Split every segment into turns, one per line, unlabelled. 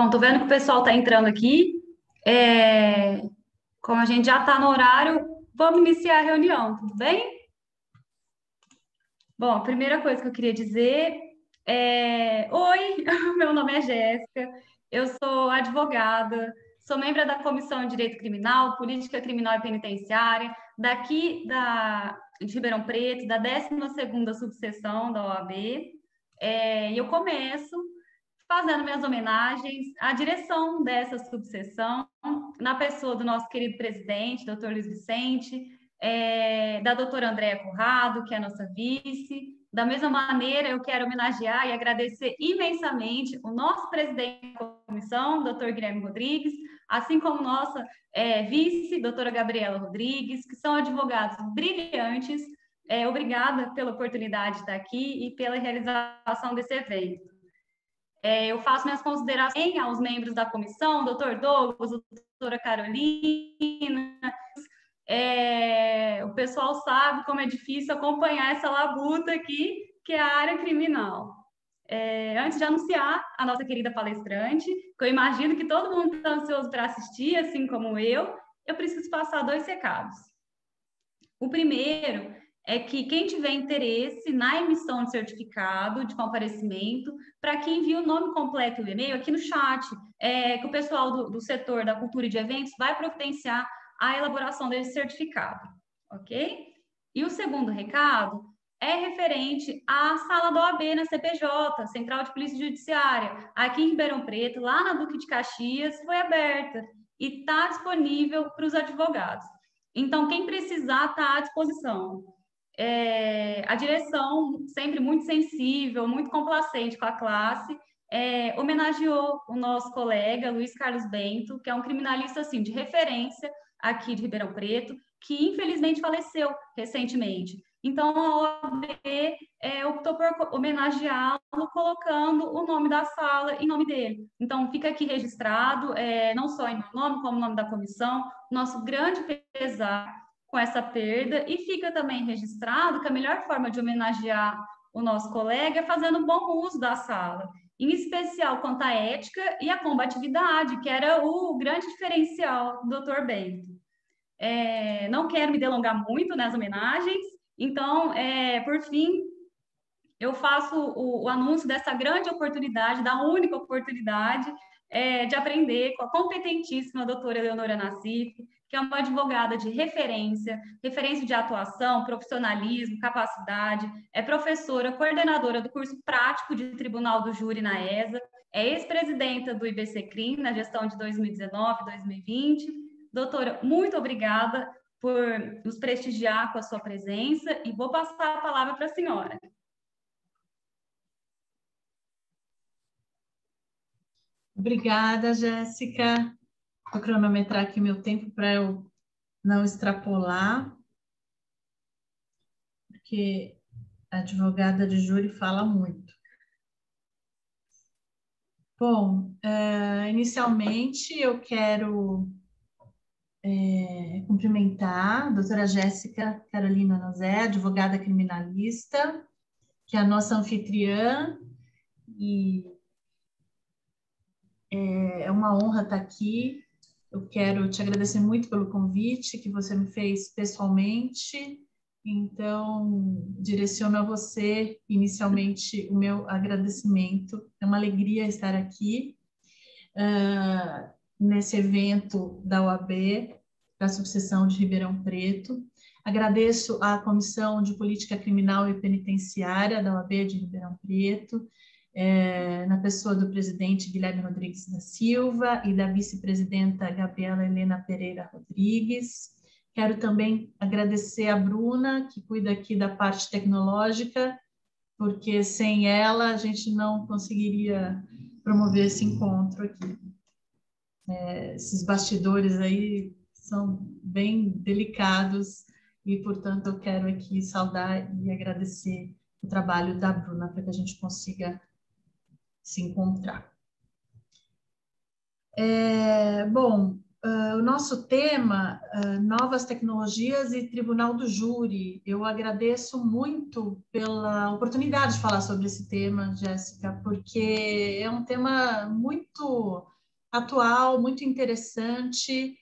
Bom, tô vendo que o pessoal está entrando aqui. É, Como a gente já está no horário, vamos iniciar a reunião, tudo bem? Bom, a primeira coisa que eu queria dizer Oi, meu nome é Jéssica, eu sou advogada, sou membro da Comissão de Direito Criminal, Política Criminal e Penitenciária, de Ribeirão Preto, da 12ª subseção da OAB. E eu começo fazendo minhas homenagens à direção dessa subseção, na pessoa do nosso querido presidente, doutor Luiz Vicente, da doutora Andréa Corrado, que é a nossa vice. Da mesma maneira, eu quero homenagear e agradecer imensamente o nosso presidente da comissão, doutor Guilherme Rodrigues, assim como nossa vice, doutora Gabriela Rodrigues, que são advogados brilhantes. Obrigada pela oportunidade de estar aqui e pela realização desse evento. Eu faço minhas considerações aos membros da comissão, doutor Douglas, doutora Carolina. O pessoal sabe como é difícil acompanhar essa labuta aqui, que é a área criminal. Antes de anunciar a nossa querida palestrante, que eu imagino que todo mundo está ansioso para assistir, assim como eu preciso passar 2 recados. O primeiro é que quem tiver interesse na emissão de certificado de comparecimento, para que envie o nome completo e o e-mail aqui no chat, que o pessoal do setor da cultura e de eventos vai providenciar a elaboração desse certificado, ok? E o segundo recado é referente à sala da OAB na CPJ, Central de Polícia Judiciária, aqui em Ribeirão Preto, lá na Duque de Caxias, foi aberta e está disponível para os advogados. Então, quem precisar está à disposição. A direção, sempre muito sensível, muito complacente com a classe, homenageou o nosso colega Luiz Carlos Bento, que é um criminalista assim, de referência aqui de Ribeirão Preto, que infelizmente faleceu recentemente. Então, a OAB optou por homenageá-lo, colocando o nome da sala em nome dele. Então, fica aqui registrado, não só em meu nome, como em nome da comissão, nosso grande pesar com essa perda, e fica também registrado que a melhor forma de homenagear o nosso colega é fazendo bom uso da sala, em especial quanto à ética e à combatividade, que era o grande diferencial do Dr. Bento. Não quero me delongar muito nas homenagens, então, por fim, eu faço o anúncio dessa grande oportunidade, da única oportunidade de aprender com a competentíssima doutora Eleonora Nassif, que é uma advogada de referência de atuação, profissionalismo, capacidade, é professora, coordenadora do curso prático de Tribunal do Júri na ESA, é ex-presidenta do IBCCRIM na gestão de 2019 2020. Doutora, muito obrigada por nos prestigiar com a sua presença e vou passar a palavra para a senhora.
Obrigada, Jéssica. Vou cronometrar aqui meu tempo para eu não extrapolar, porque a advogada de júri fala muito. Bom, inicialmente eu quero cumprimentar a doutora Jéssica Carolina Nozé, advogada criminalista, que é a nossa anfitriã, e é uma honra estar aqui. Eu quero te agradecer muito pelo convite que você me fez pessoalmente. Então, direciono a você inicialmente o meu agradecimento. É uma alegria estar aqui nesse evento da OAB, da subseção de Ribeirão Preto. Agradeço à Comissão de Política Criminal e Penitenciária da OAB de Ribeirão Preto, na pessoa do presidente Guilherme Rodrigues da Silva e da vice-presidenta Gabriela Helena Pereira Rodrigues. Quero também agradecer a Bruna, que cuida aqui da parte tecnológica, porque sem ela a gente não conseguiria promover esse encontro aqui. Esses bastidores aí são bem delicados e, portanto, eu quero aqui saudar e agradecer o trabalho da Bruna para que a gente consiga se encontrar. Bom, o nosso tema, novas tecnologias e Tribunal do Júri. Eu agradeço muito pela oportunidade de falar sobre esse tema, Jéssica, porque é um tema muito atual, muito interessante.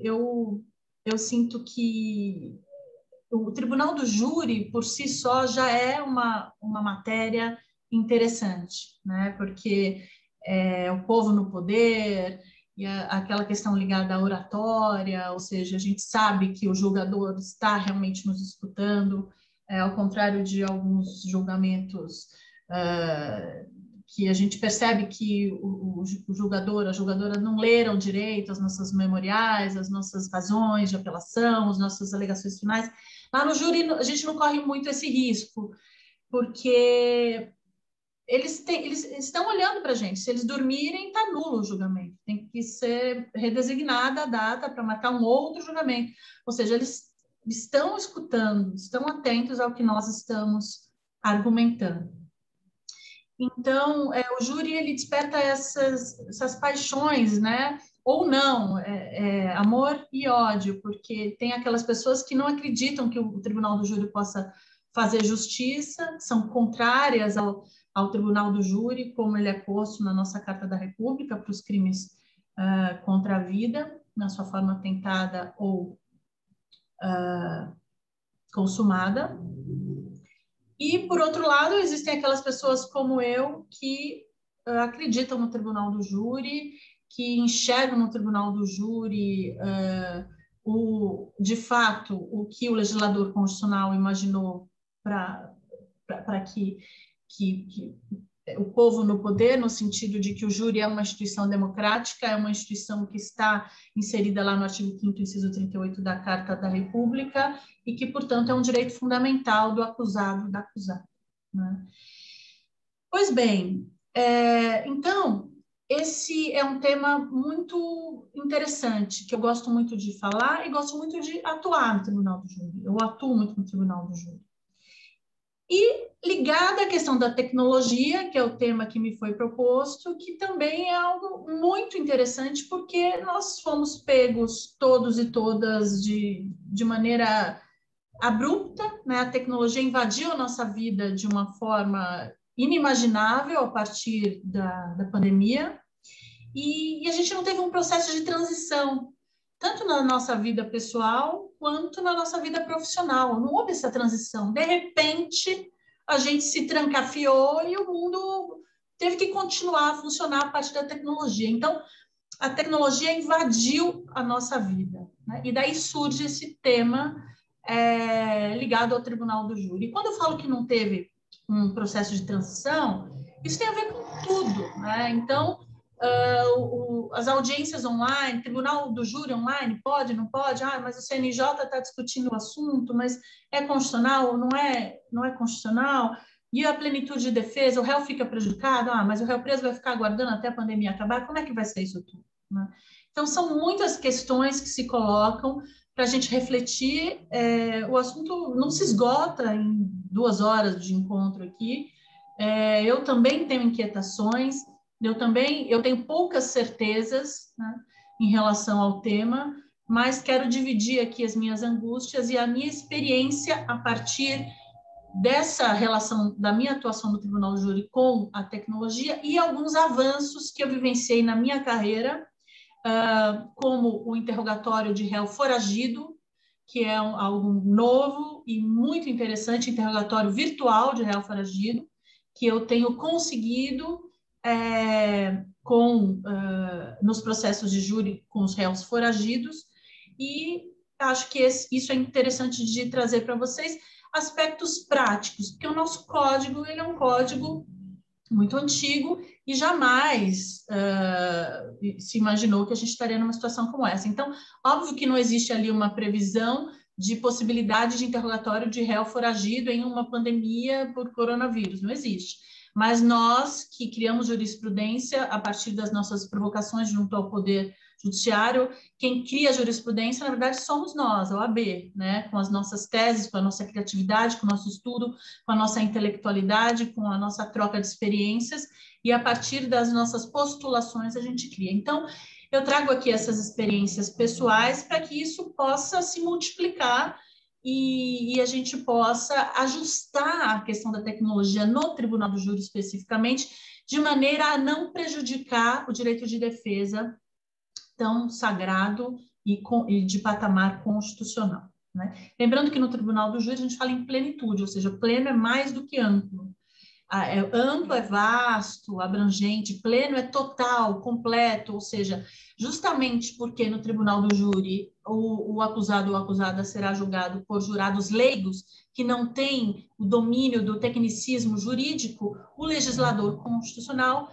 Eu sinto que o Tribunal do Júri, por si só, já é uma matéria interessante, né? Porque o povo no poder, e aquela questão ligada à oratória, ou seja, a gente sabe que o julgador está realmente nos escutando, ao contrário de alguns julgamentos que a gente percebe que o julgador, a julgadora não leram direito as nossas memoriais, as nossas razões de apelação, as nossas alegações finais. Lá no júri, a gente não corre muito esse risco, porque eles estão olhando para a gente. Se eles dormirem, está nulo o julgamento. Tem que ser redesignada a data para marcar um outro julgamento. Ou seja, eles estão escutando, estão atentos ao que nós estamos argumentando. Então, o júri ele desperta essas paixões, né? Ou não, amor e ódio, porque tem aquelas pessoas que não acreditam que o Tribunal do Júri possa fazer justiça, são contrárias ao Tribunal do Júri, como ele é posto na nossa Carta da República, para os crimes contra a vida, na sua forma tentada ou consumada. E, por outro lado, existem aquelas pessoas como eu que acreditam no Tribunal do Júri, que enxergam no Tribunal do Júri de fato, o que o legislador constitucional imaginou para que o povo no poder, no sentido de que o júri é uma instituição democrática, é uma instituição que está inserida lá no artigo 5º, inciso 38 da Carta da República, e que, portanto, é um direito fundamental do acusado, da acusada. Né? Pois bem, então, esse é um tema muito interessante, que eu gosto muito de falar e gosto muito de atuar no Tribunal do Júri. Eu atuo muito no Tribunal do Júri. E ligada à questão da tecnologia, que é o tema que me foi proposto, que também é algo muito interessante, porque nós fomos pegos todos e todas de maneira abrupta, né? A tecnologia invadiu a nossa vida de uma forma inimaginável a partir da pandemia, e a gente não teve um processo de transição, tanto na nossa vida pessoal quanto na nossa vida profissional. Não houve essa transição. De repente, a gente se trancafiou e o mundo teve que continuar a funcionar a partir da tecnologia. Então, a tecnologia invadiu a nossa vida, né? E daí surge esse tema ligado ao Tribunal do Júri. E quando eu falo que não teve um processo de transição, isso tem a ver com tudo, né? Então, as audiências online, Tribunal do Júri online, pode, não pode? Mas o CNJ está discutindo o assunto, mas é constitucional ou não é constitucional? E a plenitude de defesa, o réu fica prejudicado? Mas o réu preso vai ficar aguardando até a pandemia acabar? Como é que vai ser isso tudo? Né? Então, são muitas questões que se colocam para a gente refletir. O assunto não se esgota em 2 horas de encontro aqui. Eu também tenho inquietações, eu tenho poucas certezas, né, em relação ao tema, mas quero dividir aqui as minhas angústias e a minha experiência a partir dessa relação da minha atuação no Tribunal do Júri com a tecnologia e alguns avanços que eu vivenciei na minha carreira, como o interrogatório de réu foragido, que é algo novo e muito interessante, interrogatório virtual de réu foragido, que eu tenho conseguido nos processos de júri com os réus foragidos, e acho que isso é interessante de trazer para vocês aspectos práticos, porque o nosso código ele é um código muito antigo e jamais se imaginou que a gente estaria numa situação como essa. Então, óbvio que não existe ali uma previsão de possibilidade de interrogatório de réu foragido em uma pandemia por coronavírus, não existe. Mas nós que criamos jurisprudência a partir das nossas provocações junto ao Poder Judiciário, quem cria a jurisprudência, na verdade, somos nós, a OAB, né? Com as nossas teses, com a nossa criatividade, com o nosso estudo, com a nossa intelectualidade, com a nossa troca de experiências, e a partir das nossas postulações a gente cria. Então, eu trago aqui essas experiências pessoais para que isso possa se multiplicar e a gente possa ajustar a questão da tecnologia no Tribunal do Júri especificamente, de maneira a não prejudicar o direito de defesa tão sagrado e de patamar constitucional, né? Lembrando que no Tribunal do Júri a gente fala em plenitude, ou seja, pleno é mais do que amplo. Amplo é vasto, abrangente, pleno é total, completo, ou seja, justamente porque no Tribunal do Júri o acusado ou acusada será julgado por jurados leigos que não têm o domínio do tecnicismo jurídico, o legislador constitucional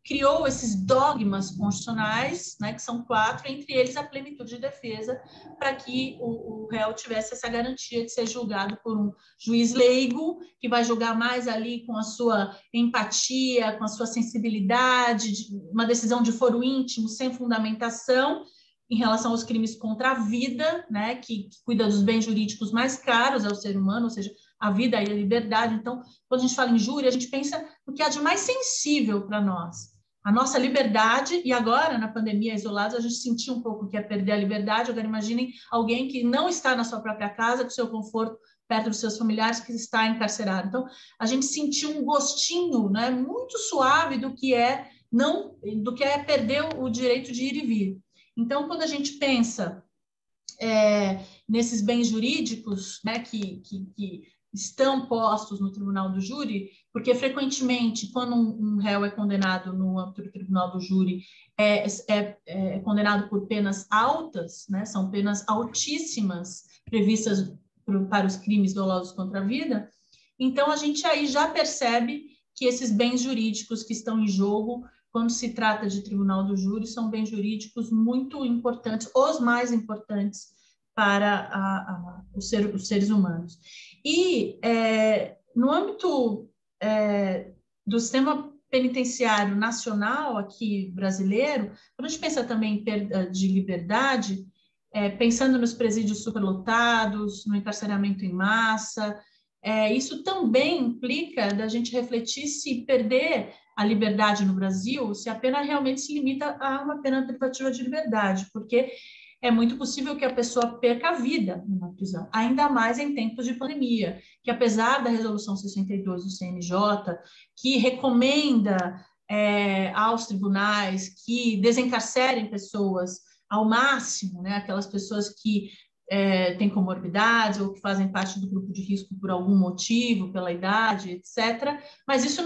criou esses dogmas constitucionais, né, que são 4, entre eles a plenitude de defesa, para que o réu tivesse essa garantia de ser julgado por um juiz leigo, que vai julgar mais ali com a sua empatia, com a sua sensibilidade, uma decisão de foro íntimo, sem fundamentação, em relação aos crimes contra a vida, né, que cuida dos bens jurídicos mais caros ao ser humano, ou seja, a vida e a liberdade. Então, quando a gente fala em júri, a gente pensa no que há de mais sensível para nós. A nossa liberdade, e agora, na pandemia, isolados, a gente sentiu um pouco que é perder a liberdade. Agora, imaginem alguém que não está na sua própria casa, com seu conforto, perto dos seus familiares, que está encarcerado. Então, a gente sentiu um gostinho, né, muito suave do que é perder o direito de ir e vir. Então, quando a gente pensa nesses bens jurídicos, né, que estão postos no Tribunal do Júri, porque frequentemente, quando um réu é condenado no âmbito do Tribunal do Júri, é condenado por penas altas, né, são penas altíssimas previstas para os crimes dolosos contra a vida. Então, a gente aí já percebe que esses bens jurídicos que estão em jogo, quando se trata de Tribunal do Júri, são bens jurídicos muito importantes, os mais importantes para os seres humanos. E no âmbito do sistema penitenciário nacional aqui brasileiro, quando a gente pensa também em perda de liberdade, pensando nos presídios superlotados, no encarceramento em massa, isso também implica da gente refletir se perder a liberdade no Brasil, se a pena realmente se limita a uma pena privativa de liberdade, porque é muito possível que a pessoa perca a vida numa prisão, ainda mais em tempos de pandemia, que apesar da resolução 62 do CNJ, que recomenda aos tribunais que desencarcerem pessoas ao máximo, né, aquelas pessoas que têm comorbidades ou que fazem parte do grupo de risco por algum motivo, pela idade, etc. Mas isso,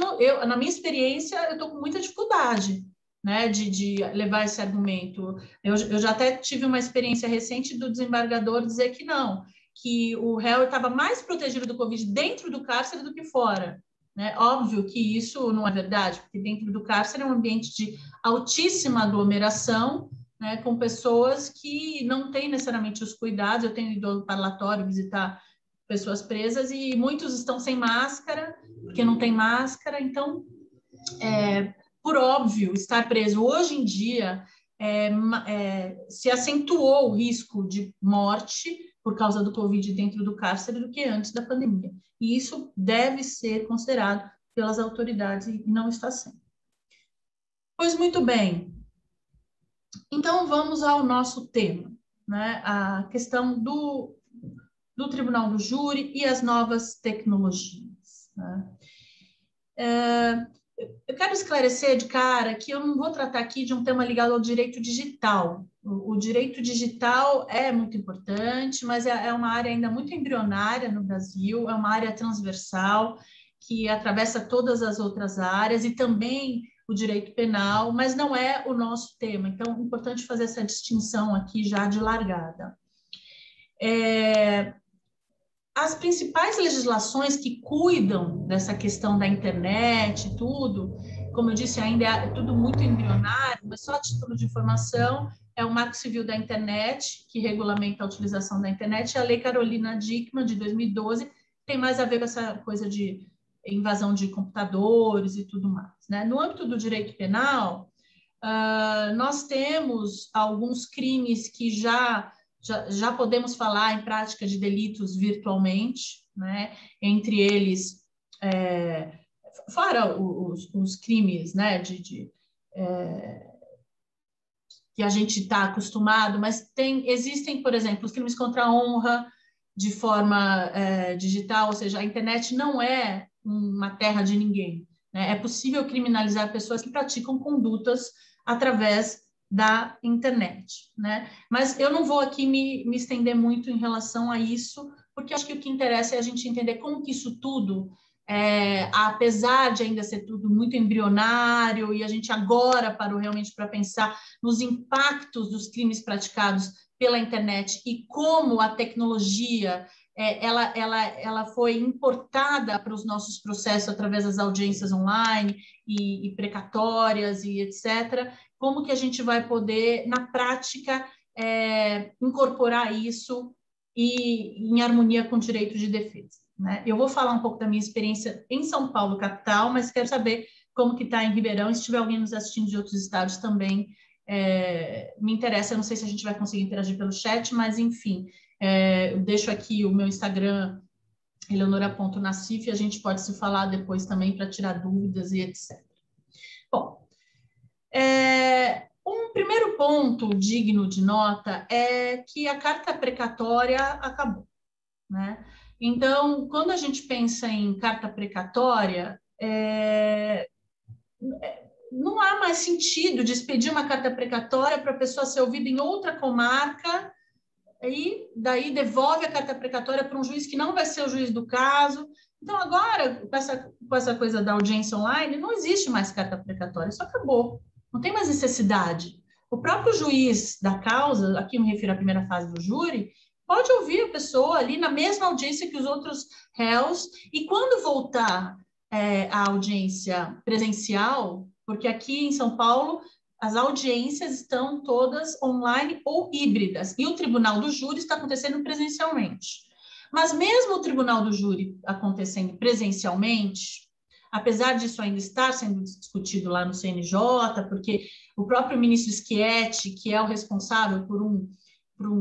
na minha experiência, eu estou com muita dificuldade, né, de levar esse argumento. Eu já até tive uma experiência recente do desembargador dizer que não, que o réu estava mais protegido do Covid dentro do cárcere do que fora. Né? Óbvio que isso não é verdade, porque dentro do cárcere é um ambiente de altíssima aglomeração, né, com pessoas que não têm necessariamente os cuidados. Eu tenho ido ao parlatório visitar pessoas presas e muitos estão sem máscara, porque não tem máscara. Então, por óbvio, estar preso hoje em dia se acentuou o risco de morte por causa do Covid dentro do cárcere do que antes da pandemia. E isso deve ser considerado pelas autoridades e não está sendo. Pois muito bem. Então, vamos ao nosso tema, né? A questão do Tribunal do Júri e as novas tecnologias. Né? Eu quero esclarecer de cara que eu não vou tratar aqui de um tema ligado ao direito digital. O direito digital é muito importante, mas é uma área ainda muito embrionária no Brasil, é uma área transversal que atravessa todas as outras áreas e também o direito penal, mas não é o nosso tema. Então, é importante fazer essa distinção aqui já de largada. As principais legislações que cuidam dessa questão da internet e tudo, como eu disse, ainda é tudo muito embrionário, mas só a título de informação, é o Marco Civil da Internet, que regulamenta a utilização da internet, e a Lei Carolina Dickmann, de 2012, tem mais a ver com essa coisa de invasão de computadores e tudo mais. Né? No âmbito do direito penal, nós temos alguns crimes que já podemos falar em prática de delitos virtualmente, né? Entre eles, fora os crimes, né, que a gente está acostumado, mas existem, por exemplo, os crimes contra a honra de forma digital, ou seja, a internet não é uma terra de ninguém, né? É possível criminalizar pessoas que praticam condutas através da internet, né? Mas eu não vou aqui me estender muito em relação a isso, porque acho que o que interessa é a gente entender como que isso tudo, apesar de ainda ser tudo muito embrionário, e a gente agora parou realmente para pensar nos impactos dos crimes praticados pela internet e como a tecnologia ela foi importada para os nossos processos através das audiências online e precatórias e etc., como que a gente vai poder, na prática, incorporar isso em harmonia com o direito de defesa, né? Eu vou falar um pouco da minha experiência em São Paulo, capital, mas quero saber como que está em Ribeirão, e se tiver alguém nos assistindo de outros estados também, me interessa. Eu não sei se a gente vai conseguir interagir pelo chat, mas, enfim, eu deixo aqui o meu Instagram, eleonora.nassif, e a gente pode se falar depois também para tirar dúvidas e etc. Bom, um primeiro ponto digno de nota é que a carta precatória acabou, né? Então, quando a gente pensa em carta precatória, não há mais sentido de expedir uma carta precatória para a pessoa ser ouvida em outra comarca e daí devolve a carta precatória para um juiz que não vai ser o juiz do caso. Então, agora, com essa coisa da audiência online, não existe mais carta precatória, isso acabou. Não tem mais necessidade. O próprio juiz da causa, aqui me refiro à primeira fase do júri, pode ouvir a pessoa ali na mesma audiência que os outros réus, e quando voltar a audiência presencial, porque aqui em São Paulo as audiências estão todas online ou híbridas, e o tribunal do júri está acontecendo presencialmente. Mas mesmo o tribunal do júri acontecendo presencialmente, apesar disso ainda estar sendo discutido lá no CNJ, porque o próprio ministro Schietti, que é o responsável por um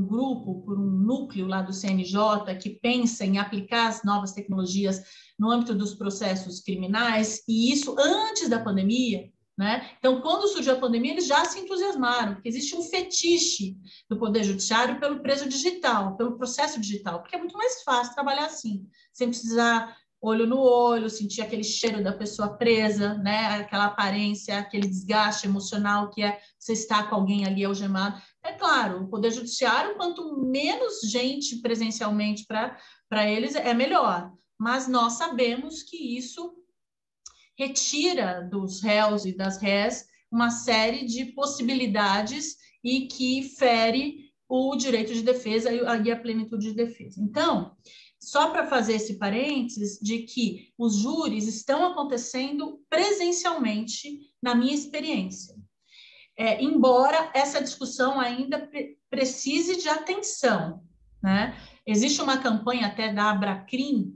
grupo, por um núcleo lá do CNJ, que pensa em aplicar as novas tecnologias no âmbito dos processos criminais, e isso antes da pandemia, né? Então, quando surgiu a pandemia, eles já se entusiasmaram, porque existe um fetiche do Poder Judiciário pelo preso digital, pelo processo digital, porque é muito mais fácil trabalhar assim, sem precisar olho no olho, sentir aquele cheiro da pessoa presa, né? Aquela aparência, aquele desgaste emocional que é você estar com alguém ali algemado. É claro, o Poder Judiciário, quanto menos gente presencialmente para eles, é melhor. Mas nós sabemos que isso retira dos réus e das rés uma série de possibilidades e que fere o direito de defesa e a plenitude de defesa. Então, só para fazer esse parênteses de que os júris estão acontecendo presencialmente, na minha experiência. Embora essa discussão ainda precise de atenção, né? Existe uma campanha até da Abracrim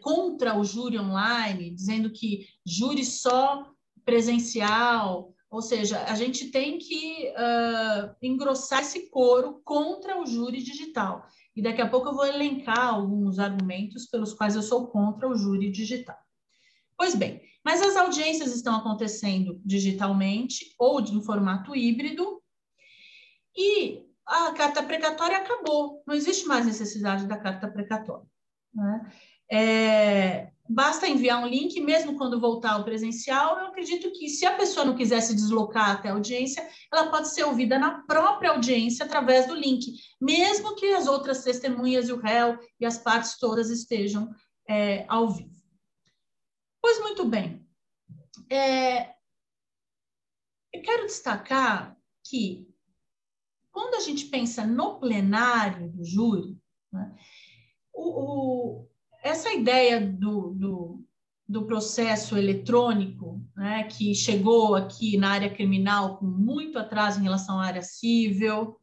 contra o júri online, dizendo que júri só presencial, ou seja, a gente tem que engrossar esse coro contra o júri digital. E daqui a pouco eu vou elencar alguns argumentos pelos quais eu sou contra o júri digital. Pois bem, mas as audiências estão acontecendo digitalmente ou em formato híbrido e a carta precatória acabou, não existe mais necessidade da carta precatória, né? Basta enviar um link, mesmo quando voltar ao presencial. Eu acredito que se a pessoa não quiser se deslocar até a audiência, ela pode ser ouvida na própria audiência através do link, mesmo que as outras testemunhas e o réu e as partes todas estejam ao vivo. Pois muito bem, eu quero destacar que quando a gente pensa no plenário do júri, né, essa ideia do processo eletrônico, né, que chegou aqui na área criminal com muito atraso em relação à área civil.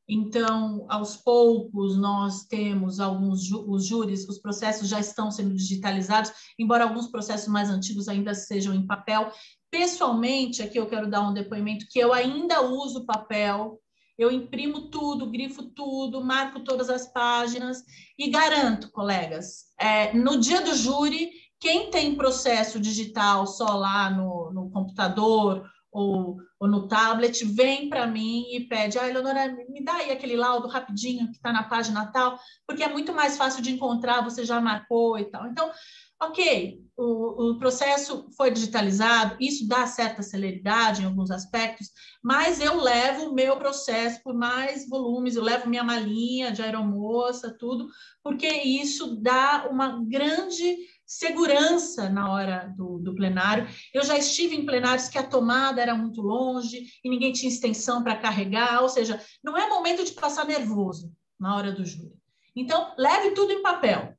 Então, aos poucos, nós temos os júris, os processos já estão sendo digitalizados, embora alguns processos mais antigos ainda sejam em papel. Pessoalmente, aqui eu quero dar um depoimento que eu ainda uso papel. Eu imprimo tudo, grifo tudo, marco todas as páginas e garanto, colegas, no dia do júri, quem tem processo digital só lá no computador ou no tablet, vem para mim e pede, Eleonora, me dá aí aquele laudo rapidinho que está na página tal, porque é muito mais fácil de encontrar, você já marcou e tal. Então, ok, o processo foi digitalizado, isso dá certa celeridade em alguns aspectos, mas eu levo o meu processo por mais volumes, eu levo minha malinha de aeromoça, tudo, porque isso dá uma grande segurança na hora do plenário. Eu já estive em plenários que a tomada era muito longe e ninguém tinha extensão para carregar, ou seja, não é momento de passar nervoso na hora do júri. Então, leve tudo em papel,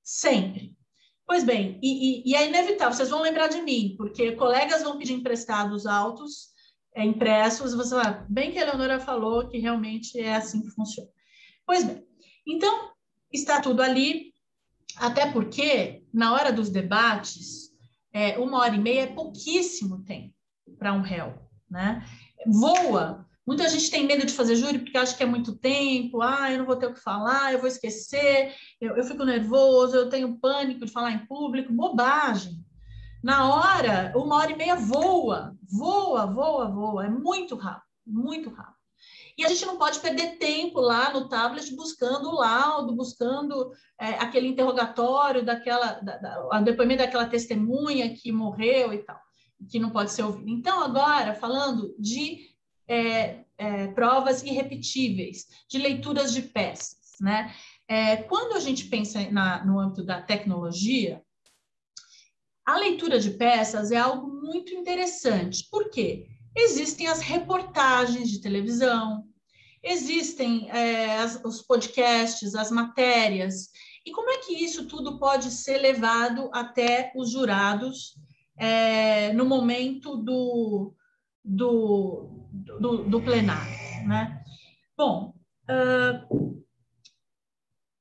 sempre. Pois bem, e é inevitável, vocês vão lembrar de mim, porque colegas vão pedir emprestados autos, impressos, você vai, bem que a Eleonora falou que realmente é assim que funciona. Pois bem, então, está tudo ali, até porque, na hora dos debates, 1h30 é pouquíssimo tempo para um réu, né? Voa. Muita gente tem medo de fazer júri porque acha que é muito tempo, eu não vou ter o que falar, eu vou esquecer, eu fico nervoso, eu tenho pânico de falar em público. Bobagem. Na hora, 1h30 voa, é muito rápido, muito rápido. E a gente não pode perder tempo lá no tablet buscando o laudo, buscando aquele interrogatório, o depoimento daquela testemunha que morreu e tal, que não pode ser ouvido. Então, agora, falando de provas irrepetíveis, de leituras de peças, né? Quando a gente pensa no âmbito da tecnologia, a leitura de peças é algo muito interessante. Por quê? Existem as reportagens de televisão, existem os podcasts, as matérias. E como é que isso tudo pode ser levado até os jurados no momento do plenário, né? Bom,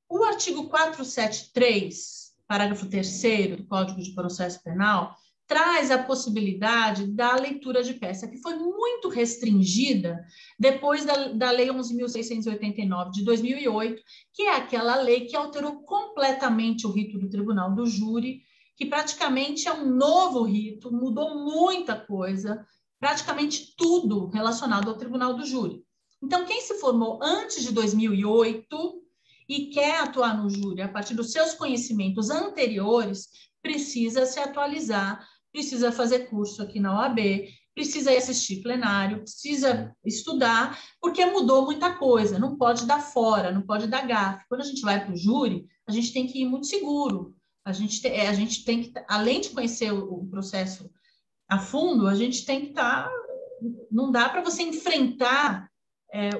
o artigo 473, parágrafo 3º do Código de Processo Penal, traz a possibilidade da leitura de peça, que foi muito restringida depois da Lei 11.689 de 2008, que é aquela lei que alterou completamente o rito do Tribunal do Júri, que praticamente é um novo rito, mudou muita coisa, praticamente tudo relacionado ao Tribunal do Júri. Então, quem se formou antes de 2008 e quer atuar no júri a partir dos seus conhecimentos anteriores, precisa se atualizar, precisa fazer curso aqui na OAB, precisa ir assistir plenário, precisa estudar, porque mudou muita coisa, não pode dar fora, não pode dar gafe. Quando a gente vai para o júri, a gente tem que ir muito seguro, a gente tem que, além de conhecer o processo a fundo, a gente tem que estar... Não dá para você enfrentar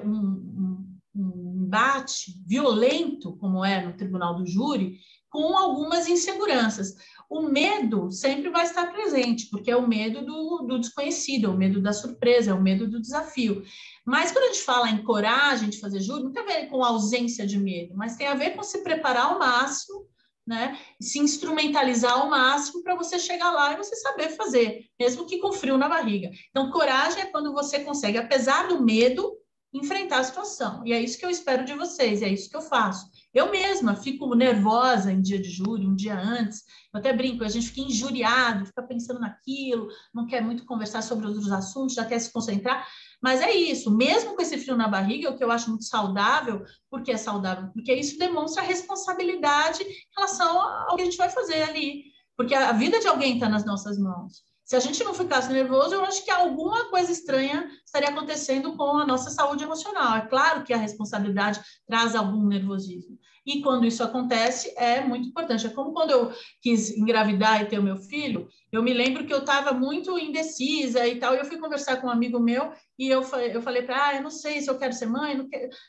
um embate violento, como é no Tribunal do Júri, com algumas inseguranças. O medo sempre vai estar presente, porque é o medo do desconhecido, é o medo da surpresa, é o medo do desafio. Mas quando a gente fala em coragem de fazer júri, não tem a ver com ausência de medo, mas tem a ver com se preparar ao máximo, né? Se instrumentalizar ao máximo para você chegar lá e você saber fazer, mesmo que com frio na barriga. Então, coragem é quando você consegue, apesar do medo, enfrentar a situação. E é isso que eu espero de vocês, é isso que eu faço. Eu mesma fico nervosa em dia de júri, um dia antes. Eu até brinco, a gente fica injuriado, fica pensando naquilo, não quer muito conversar sobre outros assuntos, já quer se concentrar. Mas é isso, mesmo com esse frio na barriga, o que eu acho muito saudável, porque é saudável? Porque isso demonstra responsabilidade em relação ao que a gente vai fazer ali. Porque a vida de alguém está nas nossas mãos. Se a gente não ficasse nervoso, eu acho que alguma coisa estranha estaria acontecendo com a nossa saúde emocional. É claro que a responsabilidade traz algum nervosismo. E quando isso acontece, é muito importante. É como quando eu quis engravidar e ter o meu filho, eu me lembro que eu estava muito indecisa e tal, e eu fui conversar com um amigo meu e eu falei para eu não sei se eu quero ser mãe,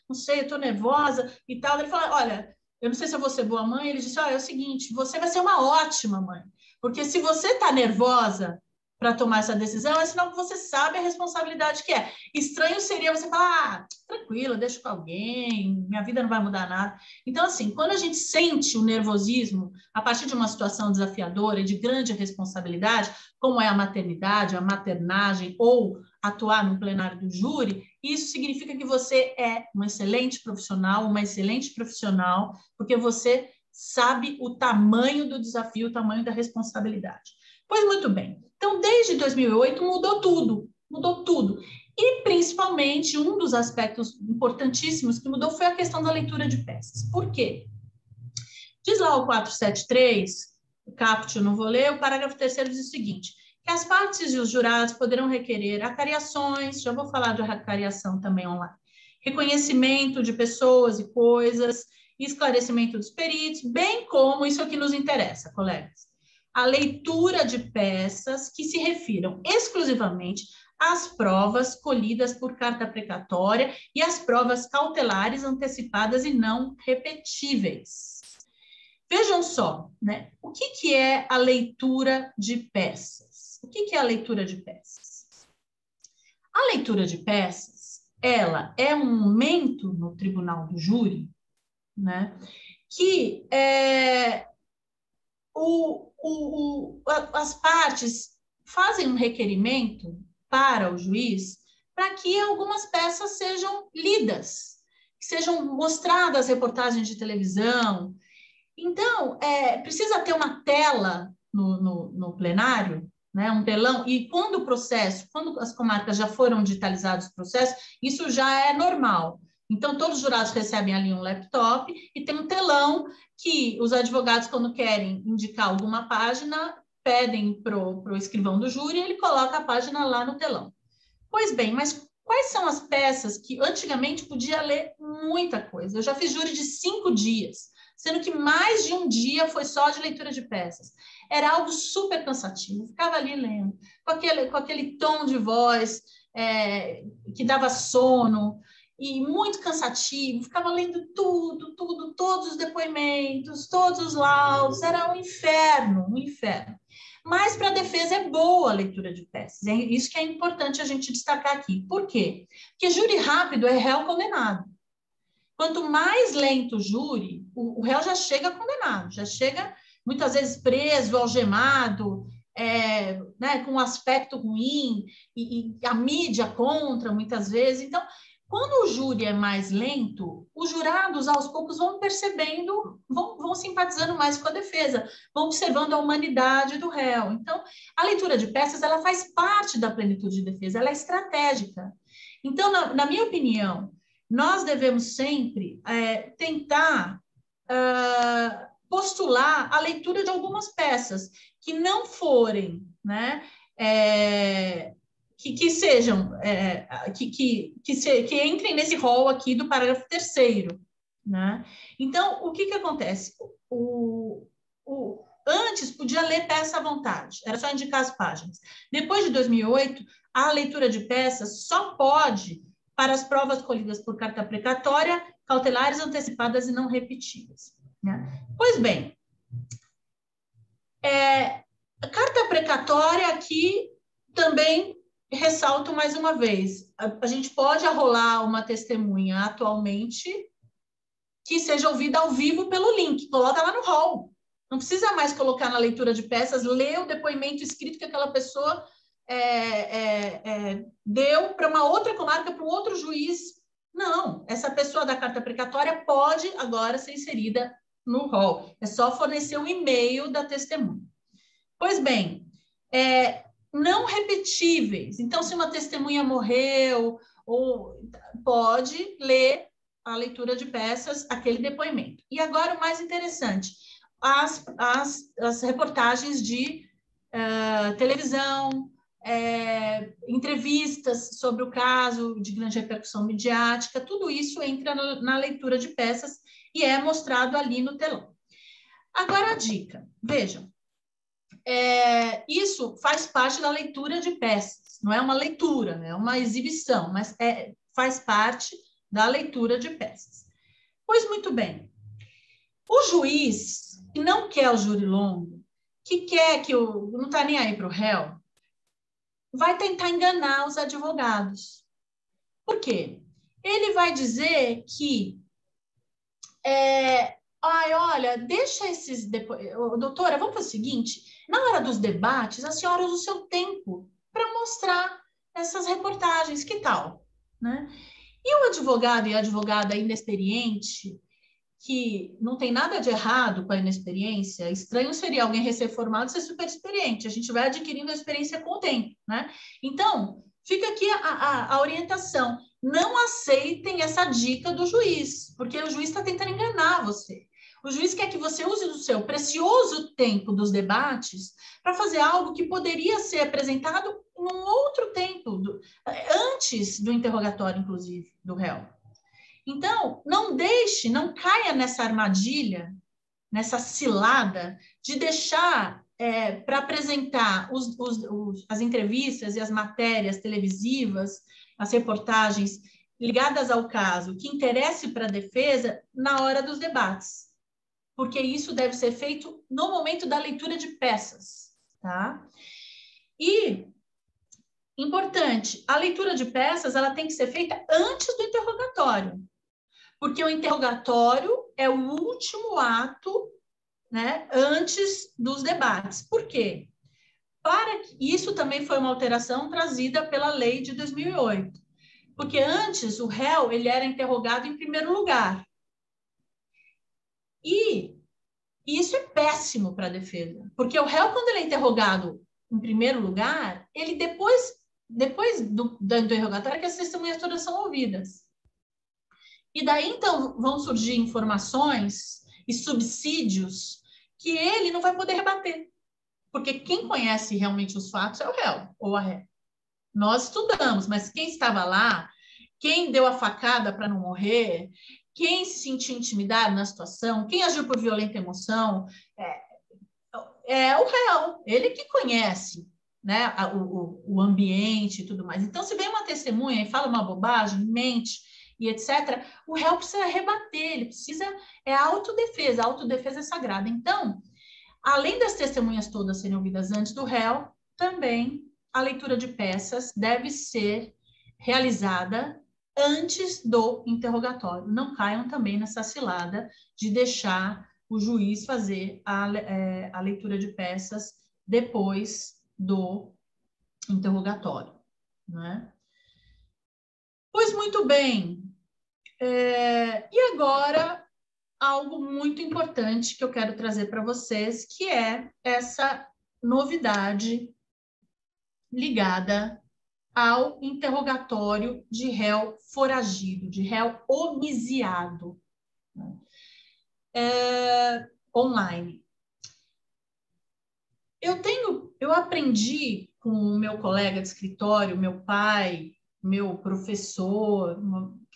não sei, eu estou nervosa e tal. Ele falou, olha, eu não sei se eu vou ser boa mãe. Ele disse, olha, é o seguinte, você vai ser uma ótima mãe, porque se você está nervosa para tomar essa decisão, é sinal que você sabe a responsabilidade que é. Estranho seria você falar, tranquilo, deixa com alguém, minha vida não vai mudar nada. Então, assim, quando a gente sente o nervosismo a partir de uma situação desafiadora e de grande responsabilidade, como é a maternidade, a maternagem ou atuar no plenário do júri, isso significa que você é uma excelente profissional, porque você sabe o tamanho do desafio, o tamanho da responsabilidade. Pois muito bem. Então, desde 2008, mudou tudo. Mudou tudo. E, principalmente, um dos aspectos importantíssimos que mudou foi a questão da leitura de peças. Por quê? Diz lá o 473, o caput, eu não vou ler, o parágrafo 3º diz o seguinte, que as partes e os jurados poderão requerer acariações, já vou falar de acariação também online, reconhecimento de pessoas e coisas, esclarecimento dos peritos, bem como isso aqui nos interessa, colegas, a leitura de peças que se refiram exclusivamente às provas colhidas por carta precatória e às provas cautelares antecipadas e não repetíveis. Vejam só, né? O que é a leitura de peças? O que é a leitura de peças? A leitura de peças, ela é um momento no tribunal do júri, né? Que as partes fazem um requerimento para o juiz para que algumas peças sejam lidas, que sejam mostradas reportagens de televisão. Então, precisa ter uma tela no plenário, né, um telão, e quando as comarcas já foram digitalizados os processos, isso já é normal. Então, todos os jurados recebem ali um laptop e tem um telão que os advogados, quando querem indicar alguma página, pedem para o escrivão do júri e ele coloca a página lá no telão. Pois bem, mas quais são as peças que antigamente podia ler muita coisa? Eu já fiz júri de 5 dias, sendo que mais de um dia foi só de leitura de peças. Era algo super cansativo, ficava ali lendo, com aquele tom de voz que dava sono, e muito cansativo, ficava lendo tudo, todos os depoimentos, todos os laudos, era um inferno, um inferno. Mas para a defesa é boa a leitura de peças, é isso que é importante a gente destacar aqui. Por quê? Porque júri rápido é réu condenado. Quanto mais lento o júri, o réu já chega condenado, já chega muitas vezes preso, algemado, né, com um aspecto ruim, e a mídia contra muitas vezes. Então, quando o júri é mais lento, os jurados, aos poucos, vão percebendo, vão simpatizando mais com a defesa, vão observando a humanidade do réu. Então, a leitura de peças, ela faz parte da plenitude de defesa, ela é estratégica. Então, na minha opinião, nós devemos sempre tentar postular a leitura de algumas peças que não forem, né, que sejam, que entrem nesse rol aqui do parágrafo 3º, né? Então, o que acontece? Antes podia ler peça à vontade, era só indicar as páginas. Depois de 2008, a leitura de peças só pode para as provas colhidas por carta precatória, cautelares antecipadas e não repetidas, né? Pois bem, a carta precatória aqui também ressalto mais uma vez, a gente pode arrolar uma testemunha atualmente que seja ouvida ao vivo pelo link, coloca lá no hall. Não precisa mais colocar na leitura de peças, ler o depoimento escrito que aquela pessoa deu para uma outra comarca, para um outro juiz. Não, essa pessoa da carta precatória pode agora ser inserida no hall. É só fornecer o e-mail da testemunha. Pois bem, não repetíveis. Então, se uma testemunha morreu, pode ler a leitura de peças, aquele depoimento. E agora, o mais interessante, as reportagens de televisão, entrevistas sobre o caso de grande repercussão midiática, tudo isso entra na leitura de peças e é mostrado ali no telão. Agora, a dica. Vejam. Isso faz parte da leitura de peças, não é uma leitura, né? É uma exibição, mas faz parte da leitura de peças. Pois muito bem, o juiz que não quer o júri longo, que quer não está nem aí para o réu, vai tentar enganar os advogados. Por quê? Ele vai dizer que olha, deixa esses doutora, vamos fazer o seguinte, na hora dos debates, a senhora usa o seu tempo para mostrar essas reportagens, que tal? Né? E o advogado e a advogada inexperiente, que não tem nada de errado com a inexperiência, estranho seria alguém recém-formado ser super experiente, a gente vai adquirindo a experiência com o tempo, né? Então, fica aqui a orientação. Não aceitem essa dica do juiz, porque o juiz está tentando enganar você. O juiz quer que você use o seu precioso tempo dos debates para fazer algo que poderia ser apresentado em um outro tempo, antes do interrogatório, inclusive, do réu. Então, não caia nessa armadilha, nessa cilada de deixar para apresentar as entrevistas e as matérias televisivas, as reportagens ligadas ao caso, que interesse para a defesa na hora dos debates, porque isso deve ser feito no momento da leitura de peças, tá? E, importante, a leitura de peças ela tem que ser feita antes do interrogatório, porque o interrogatório é o último ato, né, antes dos debates. Por quê? Isso também foi uma alteração trazida pela lei de 2008, porque antes o réu ele era interrogado em primeiro lugar. E isso é péssimo para a defesa, porque o réu, quando ele é interrogado em primeiro lugar, ele depois do interrogatório, que as testemunhas todas são ouvidas. E daí, então, vão surgir informações e subsídios que ele não vai poder rebater. Porque quem conhece realmente os fatos é o réu ou a ré. Nós estudamos, mas quem estava lá, quem deu a facada para não morrer, quem se sentiu intimidado na situação, quem agiu por violenta emoção, é o réu, ele que conhece, né, o ambiente e tudo mais. Então, se vem uma testemunha e fala uma bobagem, mente e etc., o réu precisa rebater, ele precisa, a autodefesa é sagrada. Então, além das testemunhas todas serem ouvidas antes do réu, também a leitura de peças deve ser realizada antes do interrogatório. Não caiam também nessa cilada de deixar o juiz fazer a leitura de peças depois do interrogatório, né? Pois muito bem. E agora, algo muito importante que eu quero trazer para vocês, que é essa novidade ligada ao interrogatório de réu foragido, de réu homiciado, online. Eu aprendi com o meu colega de escritório, meu pai, meu professor,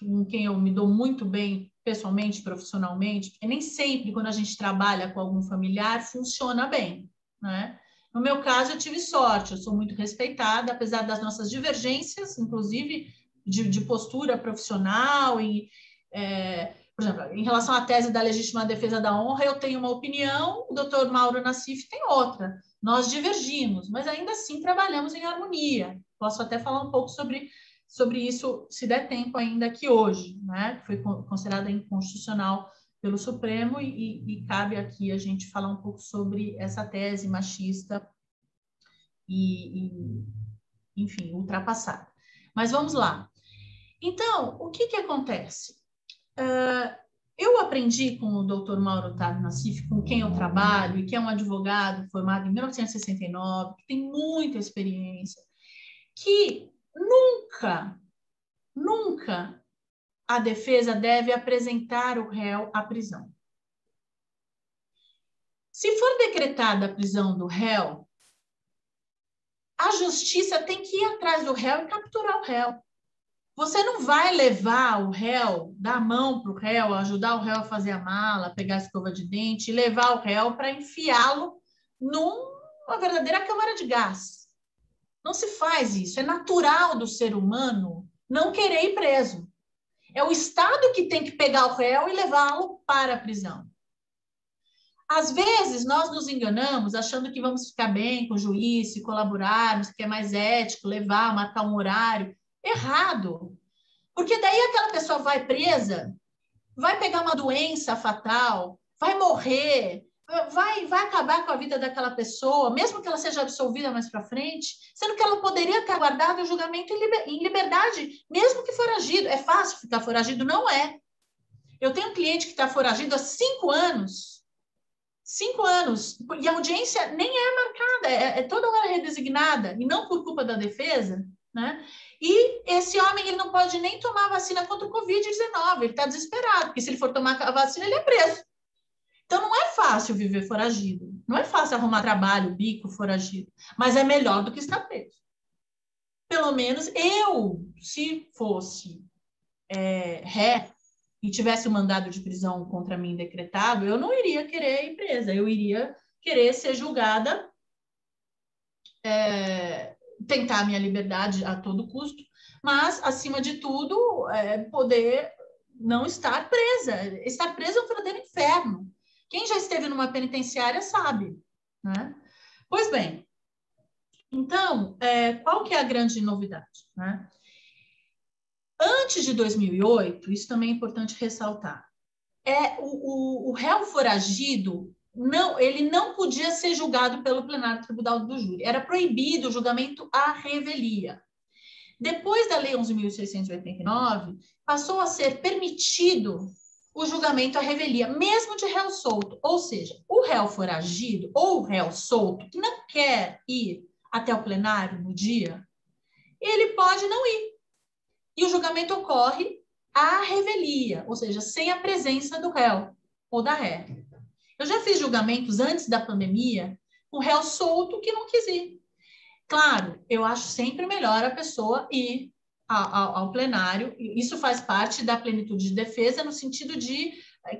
com quem eu me dou muito bem pessoalmente, profissionalmente, porque nem sempre quando a gente trabalha com algum familiar funciona bem, né? No meu caso, eu tive sorte, eu sou muito respeitada, apesar das nossas divergências, inclusive de postura profissional e por exemplo, em relação à tese da legítima defesa da honra, eu tenho uma opinião, o doutor Mauro Nassif tem outra. Nós divergimos, mas ainda assim trabalhamos em harmonia. Posso até falar um pouco sobre isso, se der tempo ainda aqui hoje, né? Que foi considerada inconstitucional pelo Supremo e cabe aqui a gente falar um pouco sobre essa tese machista enfim, ultrapassada. Mas vamos lá. Então, o que acontece? Eu aprendi com o Dr. Mauro Otávio Nassif, com quem eu trabalho, e que é um advogado formado em 1969, que tem muita experiência, que nunca a defesa deve apresentar o réu à prisão. Se for decretada a prisão do réu, a justiça tem que ir atrás do réu e capturar o réu. Você não vai levar o réu, dar a mão para o réu, ajudar o réu a fazer a mala, pegar a escova de dente e levar o réu para enfiá-lo numa verdadeira câmara de gás. Não se faz isso. É natural do ser humano não querer ir preso. É o Estado que tem que pegar o réu e levá-lo para a prisão. Às vezes, nós nos enganamos achando que vamos ficar bem com o juiz, se colaborarmos, que é mais ético, levar, marcar um horário. Errado. Porque daí aquela pessoa vai presa, vai pegar uma doença fatal, vai morrer, vai acabar com a vida daquela pessoa, mesmo que ela seja absolvida mais para frente, sendo que ela poderia ter aguardado o julgamento em liberdade, mesmo que foragido. É fácil ficar foragido? Não é. Eu tenho um cliente que está foragido há 5 anos. 5 anos. E a audiência nem é marcada, é toda hora redesignada, e não por culpa da defesa. né? E esse homem, ele não pode nem tomar vacina contra o Covid-19, ele está desesperado, porque se ele for tomar a vacina, ele é preso. Então, não é fácil viver foragido, não é fácil arrumar trabalho, bico, foragido, mas é melhor do que estar preso. Pelo menos eu, se fosse ré e tivesse um mandado de prisão contra mim decretado, eu não iria querer ir presa, eu iria querer ser julgada, tentar a minha liberdade a todo custo, mas, acima de tudo, poder não estar presa. Estar presa é um verdadeiro inferno. Quem já esteve numa penitenciária sabe, né? Pois bem, então, qual que é a grande novidade, né? Antes de 2008, isso também é importante ressaltar, o réu foragido, ele não podia ser julgado pelo plenário do Tribunal do Júri, era proibido o julgamento à revelia. Depois da Lei 11.689, passou a ser permitido o julgamento à revelia, mesmo de réu solto, ou seja, o réu foragido ou o réu solto que não quer ir até o plenário no dia, ele pode não ir. E o julgamento ocorre à revelia, ou seja, sem a presença do réu ou da ré. Eu já fiz julgamentos antes da pandemia com réu solto que não quis ir. Claro, eu acho sempre melhor a pessoa ir ao plenário, isso faz parte da plenitude de defesa, no sentido de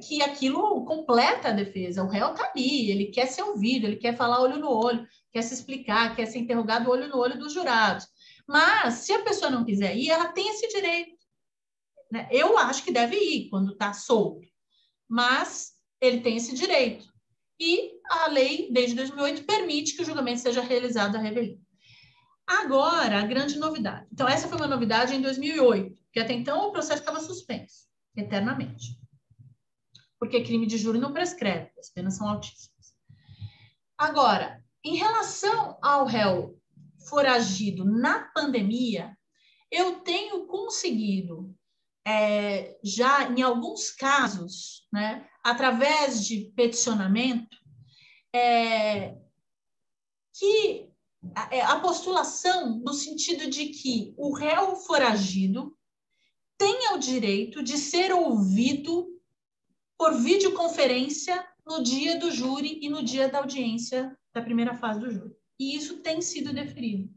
que aquilo completa a defesa. O réu está ali, ele quer ser ouvido, ele quer falar olho no olho, quer se explicar, quer ser interrogado olho no olho dos jurados. Mas, se a pessoa não quiser ir, ela tem esse direito, né? Eu acho que deve ir quando está solto, mas ele tem esse direito. E a lei, desde 2008, permite que o julgamento seja realizado à revelia. Agora, a grande novidade. Então, essa foi uma novidade em 2008, porque até então o processo estava suspenso, eternamente. Porque crime de júri não prescreve, as penas são altíssimas. Agora, em relação ao réu foragido na pandemia, eu tenho conseguido, já em alguns casos, né, através de peticionamento, que a postulação no sentido de que o réu foragido tenha o direito de ser ouvido por videoconferência no dia do júri e no dia da audiência da primeira fase do júri. E isso tem sido deferido.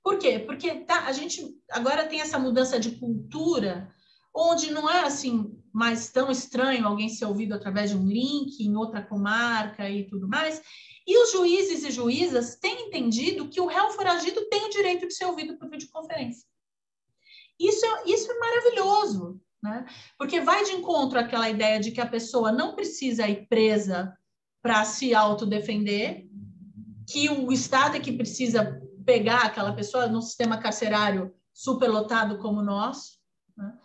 Por quê? Porque a gente agora tem essa mudança de cultura, onde não é assim mais tão estranho alguém ser ouvido através de um link em outra comarca e tudo mais. E os juízes e juízas têm entendido que o réu foragido tem o direito de ser ouvido por videoconferência. Isso é maravilhoso, né? Porque vai de encontro àquela ideia de que a pessoa não precisa ir presa para se autodefender, que o Estado é que precisa pegar aquela pessoa num sistema carcerário superlotado como o nosso, né?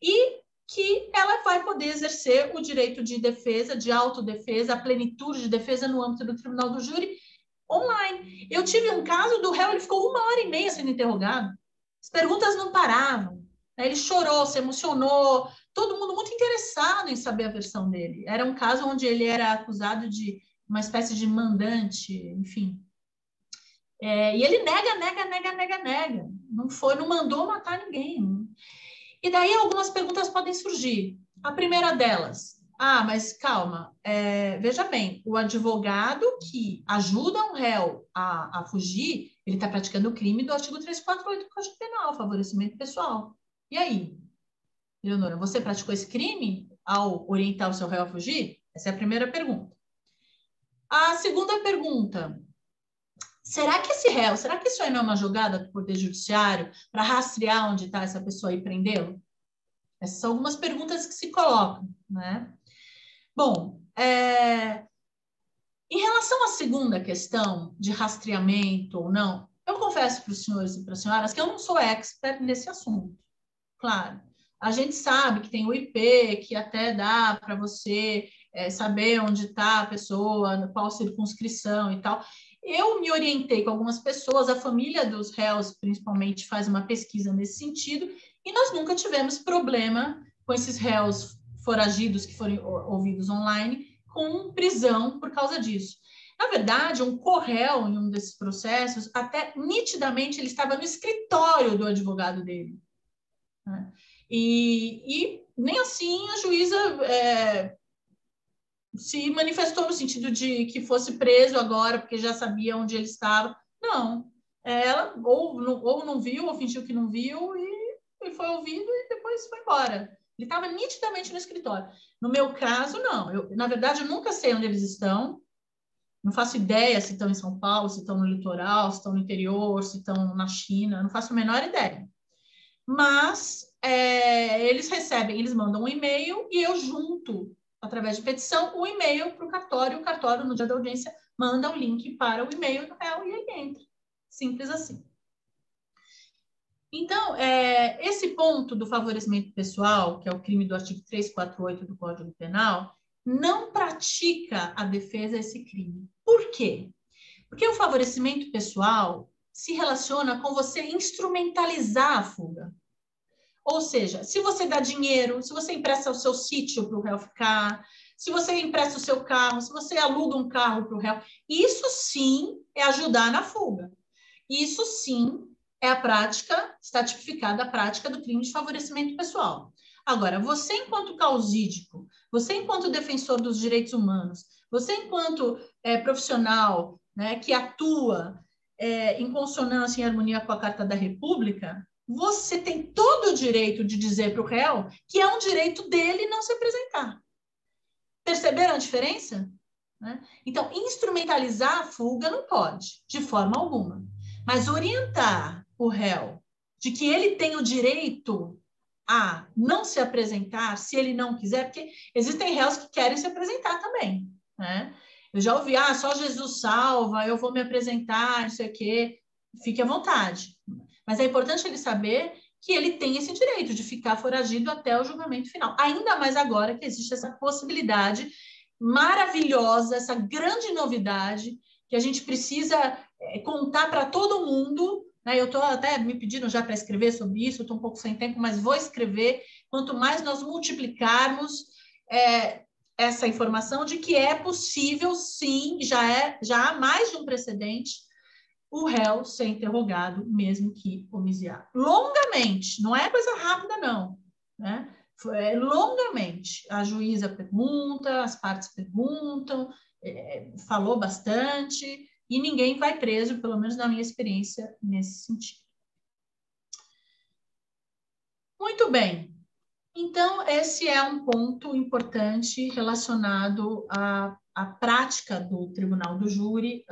E que ela vai poder exercer o direito de defesa, de autodefesa, a plenitude de defesa no âmbito do Tribunal do Júri online. Eu tive um caso do réu, ele ficou 1h30 sendo interrogado, as perguntas não paravam, né? Ele chorou, se emocionou, todo mundo muito interessado em saber a versão dele. Era um caso onde ele era acusado de uma espécie de mandante, enfim. E ele nega. Não mandou matar ninguém. E daí algumas perguntas podem surgir. A primeira delas, mas calma, veja bem, o advogado que ajuda um réu a fugir, ele está praticando o crime do artigo 348 do Código Penal, favorecimento pessoal. E aí, Leonora, você praticou esse crime ao orientar o seu réu a fugir? Essa é a primeira pergunta. A segunda pergunta, será que isso aí não é uma jogada do Poder Judiciário para rastrear onde está essa pessoa e prendê-lo? Essas são algumas perguntas que se colocam, né? Bom, em relação à segunda questão de rastreamento ou não, eu confesso para os senhores e para as senhoras que eu não sou expert nesse assunto. Claro, a gente sabe que tem o IP, que até dá para você saber onde está a pessoa, qual circunscrição e tal. Eu me orientei com algumas pessoas, a família dos réus, principalmente, faz uma pesquisa nesse sentido, e nós nunca tivemos problema com esses réus foragidos que foram ouvidos online, com prisão por causa disso. Na verdade, um co-réu em um desses processos, até nitidamente ele estava no escritório do advogado dele, né? E nem assim a juíza se manifestou no sentido de que fosse preso agora, porque já sabia onde ele estava. Não. Ela ou não viu, ou fingiu que não viu, e foi ouvido e depois foi embora. Ele estava nitidamente no escritório. No meu caso, não. Na verdade, eu nunca sei onde eles estão. Não faço ideia se estão em São Paulo, se estão no litoral, se estão no interior, se estão na China. Não faço a menor ideia. Mas eles mandam um e-mail e eu junto, através de petição, o e-mail para o cartório, no dia da audiência, manda o link para o e-mail do réu e ele entra. Simples assim. Então, esse ponto do favorecimento pessoal, que é o crime do artigo 348 do Código Penal, não pratica a defesa esse crime. Por quê? Porque o favorecimento pessoal se relaciona com você instrumentalizar a fuga. Ou seja, se você dá dinheiro, se você empresta o seu sítio para o réu ficar, se você empresta o seu carro, se você aluga um carro para o réu, isso sim é ajudar na fuga. Isso sim é a prática, está tipificada a prática do crime de favorecimento pessoal. Agora, você enquanto causídico, você enquanto defensor dos direitos humanos, você enquanto profissional, né, que atua em consonância e harmonia com a Carta da República, você tem todo o direito de dizer para o réu que é um direito dele não se apresentar. Perceberam a diferença? Né? Então, instrumentalizar a fuga não pode, de forma alguma. Mas orientar o réu de que ele tem o direito a não se apresentar se ele não quiser, porque existem réus que querem se apresentar também, né? Eu já ouvi, só Jesus salva, eu vou me apresentar, não sei o quê. Fique à vontade. Mas é importante ele saber que ele tem esse direito de ficar foragido até o julgamento final. Ainda mais agora que existe essa possibilidade maravilhosa, essa grande novidade que a gente precisa contar para todo mundo, né? Eu estou até me pedindo já para escrever sobre isso, estou um pouco sem tempo, mas vou escrever. Quanto mais nós multiplicarmos essa informação de que é possível, sim, já há mais de um precedente, o réu ser interrogado, mesmo que homicidiado. Longamente, não é coisa rápida, não, né? Longamente. A juíza pergunta, as partes perguntam, falou bastante, e ninguém vai preso, pelo menos na minha experiência, nesse sentido. Muito bem. Então, esse é um ponto importante relacionado à prática do Tribunal do Júri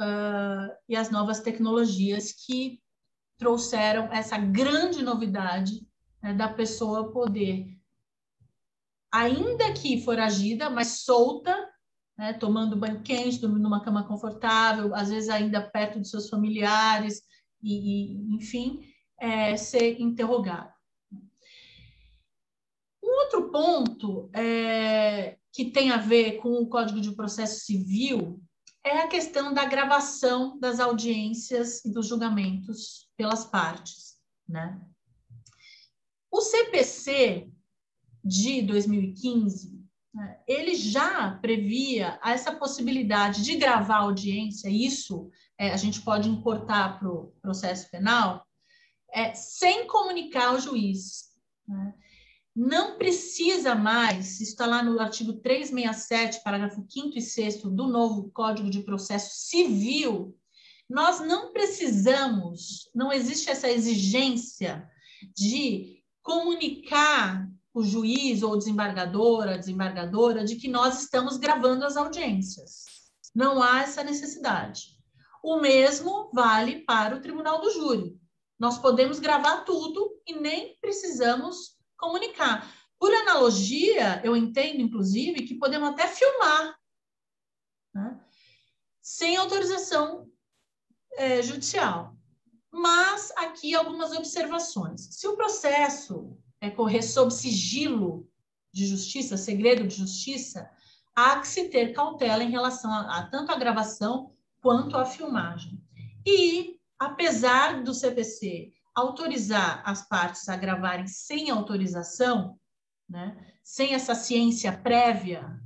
e as novas tecnologias que trouxeram essa grande novidade, né, da pessoa poder, ainda que foragida, mas solta, né, tomando banho quente, dormindo numa cama confortável, às vezes ainda perto de seus familiares, enfim, ser interrogado. Um outro ponto que tem a ver com o Código de Processo Civil é a questão da gravação das audiências e dos julgamentos pelas partes, né? O CPC de 2015, né, ele já previa essa possibilidade de gravar a audiência, isso a gente pode importar para o processo penal, sem comunicar ao juiz, né? Não precisa mais, isso está lá no artigo 367, parágrafo 5º e 6º do novo Código de Processo Civil, nós não precisamos, não existe essa exigência de comunicar o juiz ou a desembargadora, de que nós estamos gravando as audiências. Não há essa necessidade. O mesmo vale para o Tribunal do Júri. Nós podemos gravar tudo e nem precisamos comunicar. Por analogia, eu entendo, inclusive, que podemos até filmar, né, sem autorização judicial. Mas aqui algumas observações. Se o processo correr sob sigilo de justiça, segredo de justiça, há que se ter cautela em relação a tanto a gravação quanto a filmagem. E, apesar do CPC autorizar as partes a gravarem sem autorização, né, sem essa ciência prévia,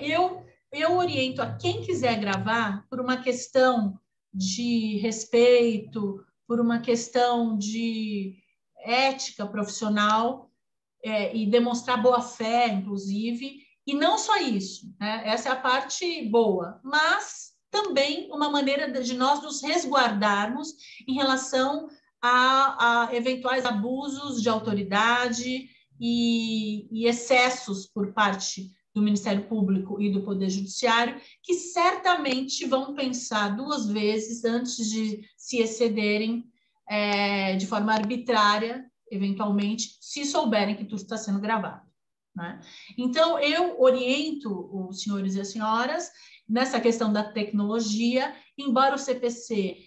eu eu oriento a quem quiser gravar por uma questão de respeito, por uma questão de ética profissional, e demonstrar boa fé, inclusive, e não só isso, né? Essa é a parte boa, mas também uma maneira de nós nos resguardarmos em relação a eventuais abusos de autoridade e excessos por parte do Ministério Público e do Poder Judiciário, que certamente vão pensar duas vezes antes de se excederem de forma arbitrária, eventualmente, se souberem que tudo está sendo gravado, né? Então, eu oriento os senhores e as senhoras nessa questão da tecnologia, embora o CPC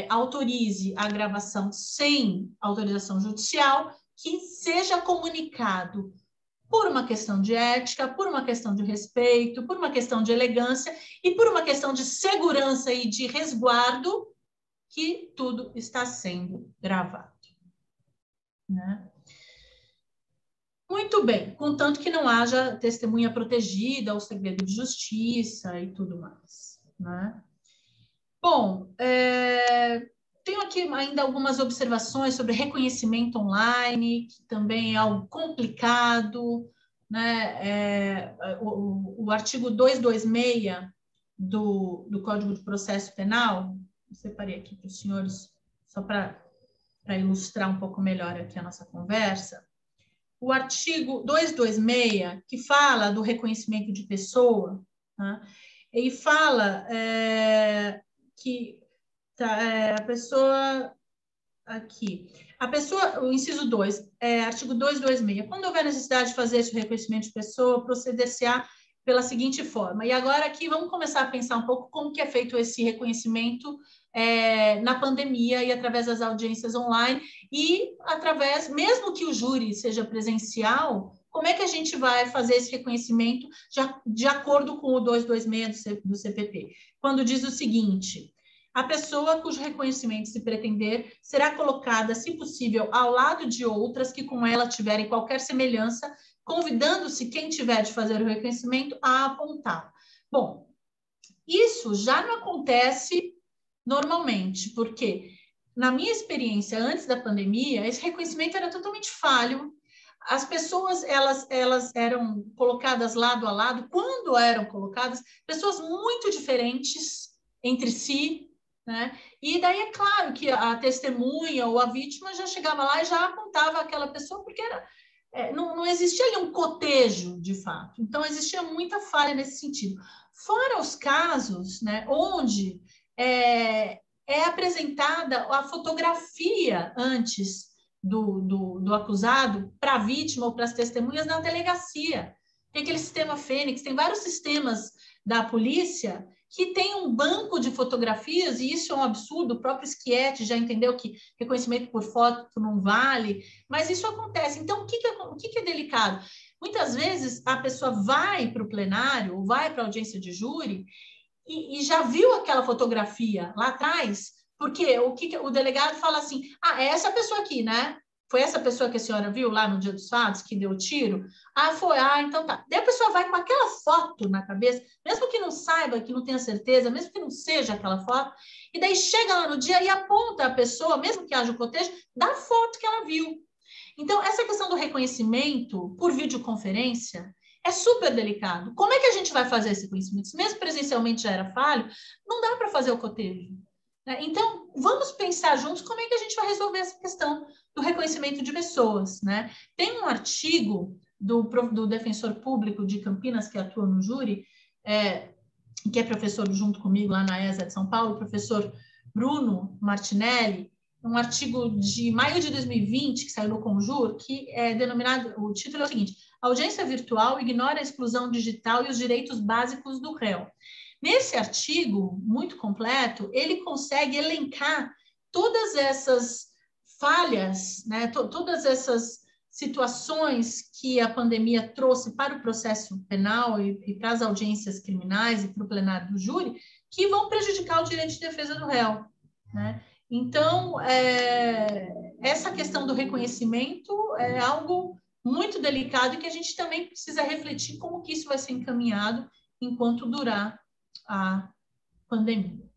autorize a gravação sem autorização judicial, que seja comunicado por uma questão de ética, por uma questão de respeito, por uma questão de elegância e por uma questão de segurança e de resguardo, que tudo está sendo gravado, né? Muito bem, contanto que não haja testemunha protegida, ou segredo de justiça e tudo mais, né? Bom, tenho aqui ainda algumas observações sobre reconhecimento online, que também é algo complicado, né? O artigo 226 do Código de Processo Penal, eu separei aqui para os senhores, só para ilustrar um pouco melhor aqui a nossa conversa. O artigo 226, que fala do reconhecimento de pessoa, né? Ele fala que a pessoa aqui, o inciso 2, artigo 226, quando houver necessidade de fazer esse reconhecimento de pessoa, proceder-se-á pela seguinte forma. E agora aqui vamos começar a pensar um pouco como que é feito esse reconhecimento na pandemia e através das audiências online e através, mesmo que o júri seja presencial, como é que a gente vai fazer esse reconhecimento de acordo com o 226 do CPP? Quando diz o seguinte: a pessoa cujo reconhecimento se pretender será colocada, se possível, ao lado de outras que com ela tiverem qualquer semelhança, convidando-se quem tiver de fazer o reconhecimento a apontar. Bom, isso já não acontece normalmente, porque na minha experiência antes da pandemia, esse reconhecimento era totalmente falho. As pessoas elas eram colocadas lado a lado. Quando eram colocadas, pessoas muito diferentes entre si, né? E daí é claro que a testemunha ou a vítima já chegava lá e já apontava aquela pessoa, porque não existia ali um cotejo, de fato. Então, existia muita falha nesse sentido. Fora os casos, né, onde é apresentada a fotografia antes do acusado para a vítima ou para as testemunhas na delegacia. Tem aquele sistema Fênix, tem vários sistemas da polícia que tem um banco de fotografias, e isso é um absurdo. O próprio Schietti já entendeu que reconhecimento por foto não vale, mas isso acontece. Então, o que é delicado? Muitas vezes a pessoa vai para o plenário ou vai para a audiência de júri e já viu aquela fotografia lá atrás, porque o delegado fala assim: é essa pessoa aqui, né? Foi essa pessoa que a senhora viu lá no dia dos fatos, que deu o tiro? Foi. Então tá. Daí a pessoa vai com aquela foto na cabeça, mesmo que não saiba, que não tenha certeza, mesmo que não seja aquela foto, e daí chega lá no dia e aponta a pessoa, mesmo que haja o cotejo, da foto que ela viu. Então, essa questão do reconhecimento por videoconferência é super delicado. Como é que a gente vai fazer esse reconhecimento? Se mesmo presencialmente já era falho, não dá para fazer o cotejo, né? Então, vamos pensar juntos como é que a gente vai resolver essa questão do reconhecimento de pessoas, né? Tem um artigo do defensor público de Campinas, que atua no júri, que é professor junto comigo lá na ESA de São Paulo, o professor Bruno Martinelli, um artigo de maio de 2020, que saiu no Conjur, que é denominado, o título é o seguinte: audiência virtual ignora a exclusão digital e os direitos básicos do réu. Nesse artigo, muito completo, ele consegue elencar todas essas falhas, né, todas essas situações que a pandemia trouxe para o processo penal e para as audiências criminais e para o plenário do júri, que vão prejudicar o direito de defesa do réu, né? Então, essa questão do reconhecimento é algo muito delicado e que a gente também precisa refletir como que isso vai ser encaminhado enquanto durar a pandemia.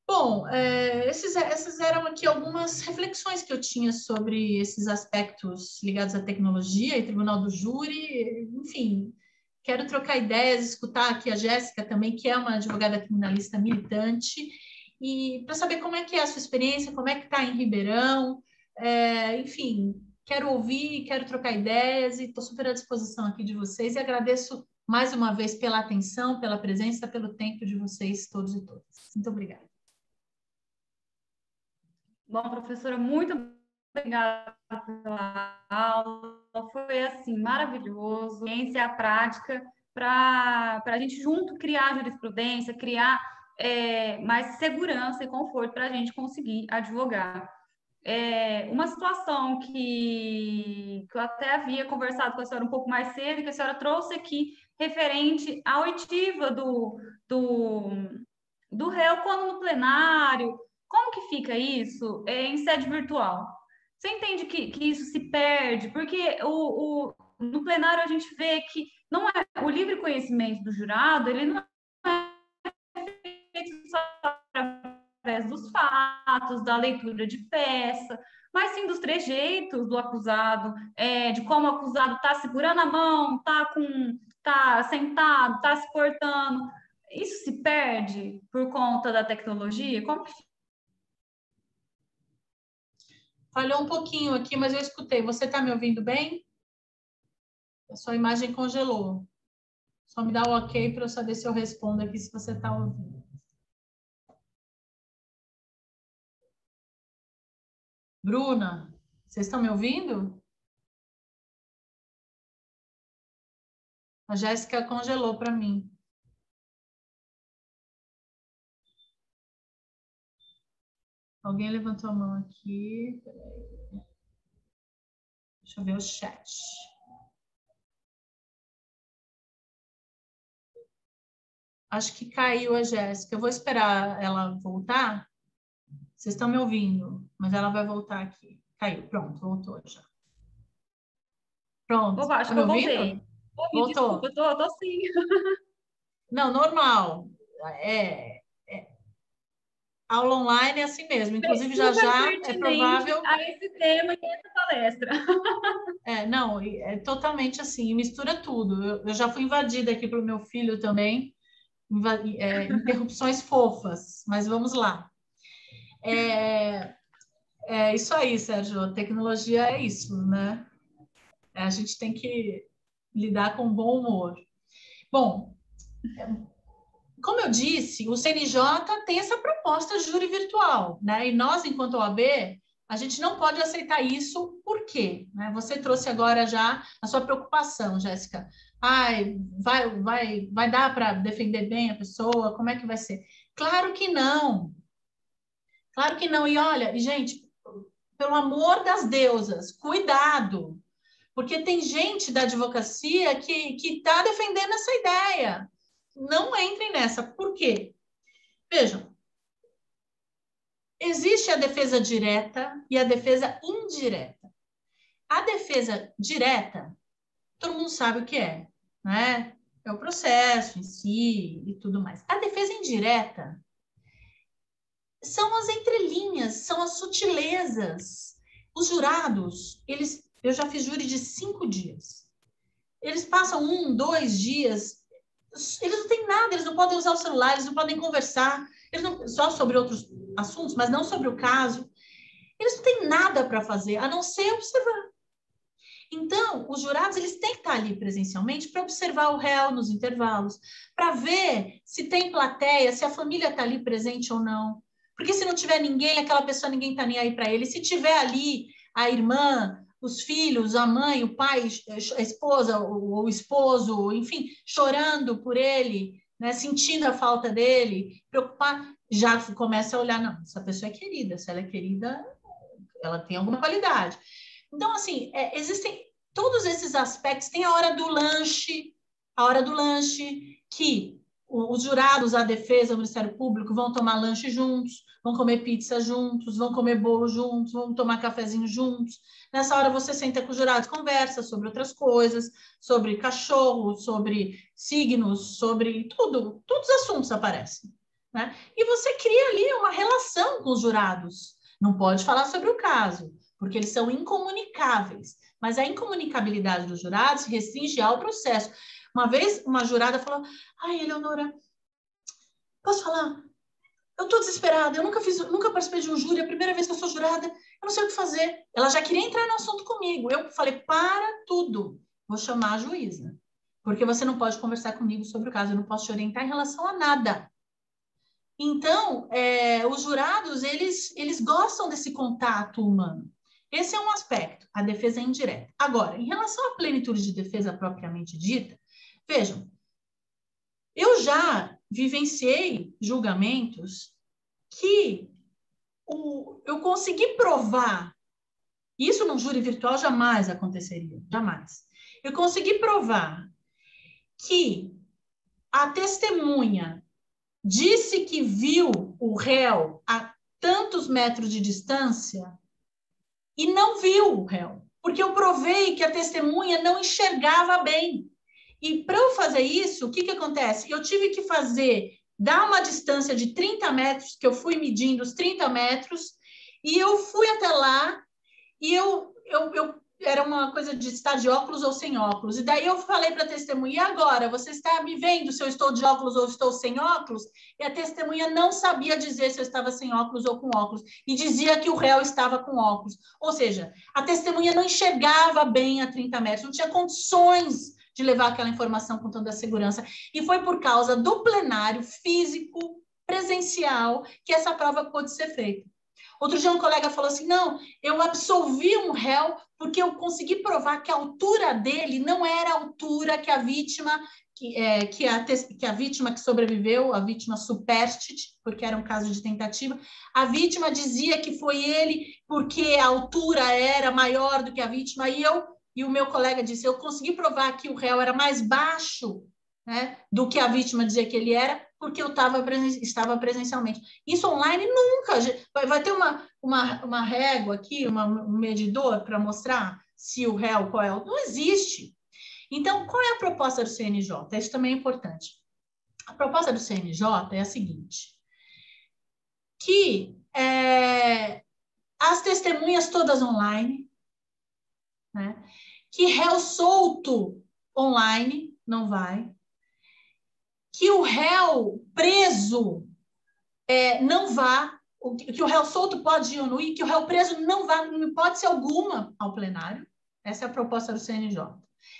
Bom, essas eram aqui algumas reflexões que eu tinha sobre esses aspectos ligados à tecnologia e Tribunal do Júri. Enfim, quero trocar ideias, escutar aqui a Jéssica também, que é uma advogada criminalista militante, e para saber como é que é a sua experiência, como é que está em Ribeirão. Enfim, quero ouvir, quero trocar ideias e estou super à disposição aqui de vocês e agradeço mais uma vez pela atenção, pela presença, pelo tempo de vocês todos e todas. Muito obrigada.
Bom, professora, muito obrigada pela aula. Foi, assim, maravilhoso. Ciência, a prática, para a gente junto criar jurisprudência, criar mais segurança e conforto para a gente conseguir advogar. Uma situação que eu até havia conversado com a senhora um pouco mais cedo, que a senhora trouxe aqui, referente à oitiva do réu quando no plenário. Como que fica isso em sede virtual? Você entende que isso se perde? Porque no plenário a gente vê que não é o livre conhecimento do jurado, ele não é feito só através dos fatos, da leitura de peça, mas sim dos trejeitos do acusado, de como o acusado está segurando a mão, tá sentado, está se portando. Isso se perde por conta da tecnologia? Como que...
Falhou um pouquinho aqui, mas eu escutei. Você está me ouvindo bem? A sua imagem congelou. Só me dá o ok para eu saber se eu respondo aqui, se você está ouvindo. Bruna, vocês estão me ouvindo? A Jéssica congelou para mim. Alguém levantou a mão aqui. Deixa eu ver o chat. Acho que caiu a Jéssica. Eu vou esperar ela voltar. Vocês estão me ouvindo, mas ela vai voltar aqui. Caiu, pronto, voltou já. Pronto.
Opa, acho
Tá
que
me
eu voltei.
ouvindo?
Voltou.
Voltou.
Tô sim.
Não, normal. Aula online é assim mesmo. Inclusive, já
Super
é
pertinente
provável...
a esse tema e essa palestra.
Não, é totalmente assim, mistura tudo. Eu já fui invadida aqui pelo meu filho também. Interrupções fofas, mas vamos lá. É isso aí, Sérgio. A tecnologia é isso, né? A gente tem que lidar com bom humor. Bom, como eu disse, o CNJ tem essa proposta de júri virtual, né? E nós, enquanto OAB, a gente não pode aceitar isso. Por quê? Né? Você trouxe agora já a sua preocupação, Jéssica. Vai dar para defender bem a pessoa? Como é que vai ser? Claro que não. Claro que não. E olha, gente, pelo amor das deusas, cuidado, porque tem gente da advocacia que está defendendo essa ideia. Não entrem nessa. Por quê? Vejam, existe a defesa direta e a defesa indireta. A defesa direta, todo mundo sabe o que é, né? É o processo em si e tudo mais. A defesa indireta são as entrelinhas, são as sutilezas. Os jurados, eu já fiz júri de 5 dias. Eles passam 1, 2 dias, eles não têm nada, eles não podem usar o celular, eles não podem conversar, só sobre outros assuntos, mas não sobre o caso. Eles não têm nada para fazer, a não ser observar. Então, os jurados, eles têm que estar ali presencialmente para observar o réu nos intervalos, para ver se tem plateia, se a família está ali presente ou não. Porque se não tiver ninguém, aquela pessoa, ninguém está nem aí para ele. Se tiver ali a irmã, os filhos, a mãe, o pai, a esposa, o esposo, enfim, chorando por ele, né, sentindo a falta dele, preocupar, já começa a olhar, não, essa pessoa é querida, se ela é querida, ela tem alguma qualidade. Então, assim, existem todos esses aspectos. Tem a hora do lanche, que os jurados, a defesa, o Ministério Público vão tomar lanche juntos, vão comer pizza juntos, vão comer bolo juntos, vão tomar cafezinho juntos. Nessa hora você senta com os jurados, conversa sobre outras coisas, sobre cachorro, sobre signos, sobre tudo. Todos os assuntos aparecem, né? E você cria ali uma relação com os jurados. Não pode falar sobre o caso, porque eles são incomunicáveis. Mas a incomunicabilidade dos jurados restringe ao processo. Uma vez, uma jurada falou: ai, Eleonora, posso falar? Eu estou desesperada, eu nunca participei de um júri, é a primeira vez que eu sou jurada, eu não sei o que fazer. Ela já queria entrar no assunto comigo. Eu falei: para tudo, vou chamar a juíza, porque você não pode conversar comigo sobre o caso, eu não posso te orientar em relação a nada. Então, os jurados, eles gostam desse contato humano. Esse é um aspecto, a defesa é indireta. Agora, em relação à plenitude de defesa propriamente dita, vejam, eu já vivenciei julgamentos que eu consegui provar, isso num júri virtual jamais aconteceria, jamais. Eu consegui provar que a testemunha disse que viu o réu a tantos metros de distância e não viu o réu, porque eu provei que a testemunha não enxergava bem. E para eu fazer isso, o que acontece? Eu tive que dar uma distância de 30 metros, que eu fui medindo os 30 metros, e eu fui até lá, e eu era uma coisa de estar de óculos ou sem óculos. E daí eu falei para a testemunha: e agora, você está me vendo se eu estou de óculos ou estou sem óculos? E a testemunha não sabia dizer se eu estava sem óculos ou com óculos, e dizia que o réu estava com óculos. Ou seja, a testemunha não enxergava bem a 30 metros, não tinha condições de levar aquela informação com toda a segurança. E foi por causa do plenário físico, presencial, que essa prova pôde ser feita. Outro dia um colega falou assim: não, eu absolvi um réu porque eu consegui provar que a altura dele não era a altura que a vítima, que a vítima que sobreviveu, a vítima superstite, porque era um caso de tentativa, a vítima dizia que foi ele porque a altura era maior do que a vítima, e o meu colega disse: eu consegui provar que o réu era mais baixo, né, do que a vítima dizia que ele era, porque eu estava presencialmente. Isso online nunca. Vai ter uma régua aqui, um medidor para mostrar se o réu, qual é o... Não existe. Então, qual é a proposta do CNJ? Isso também é importante. A proposta do CNJ é a seguinte: que as testemunhas todas online, né, que réu solto online não vai, que o réu preso não vá, que o réu solto pode ir ou não ir, que o réu preso não vá, em hipótese alguma, ao plenário. Essa é a proposta do CNJ.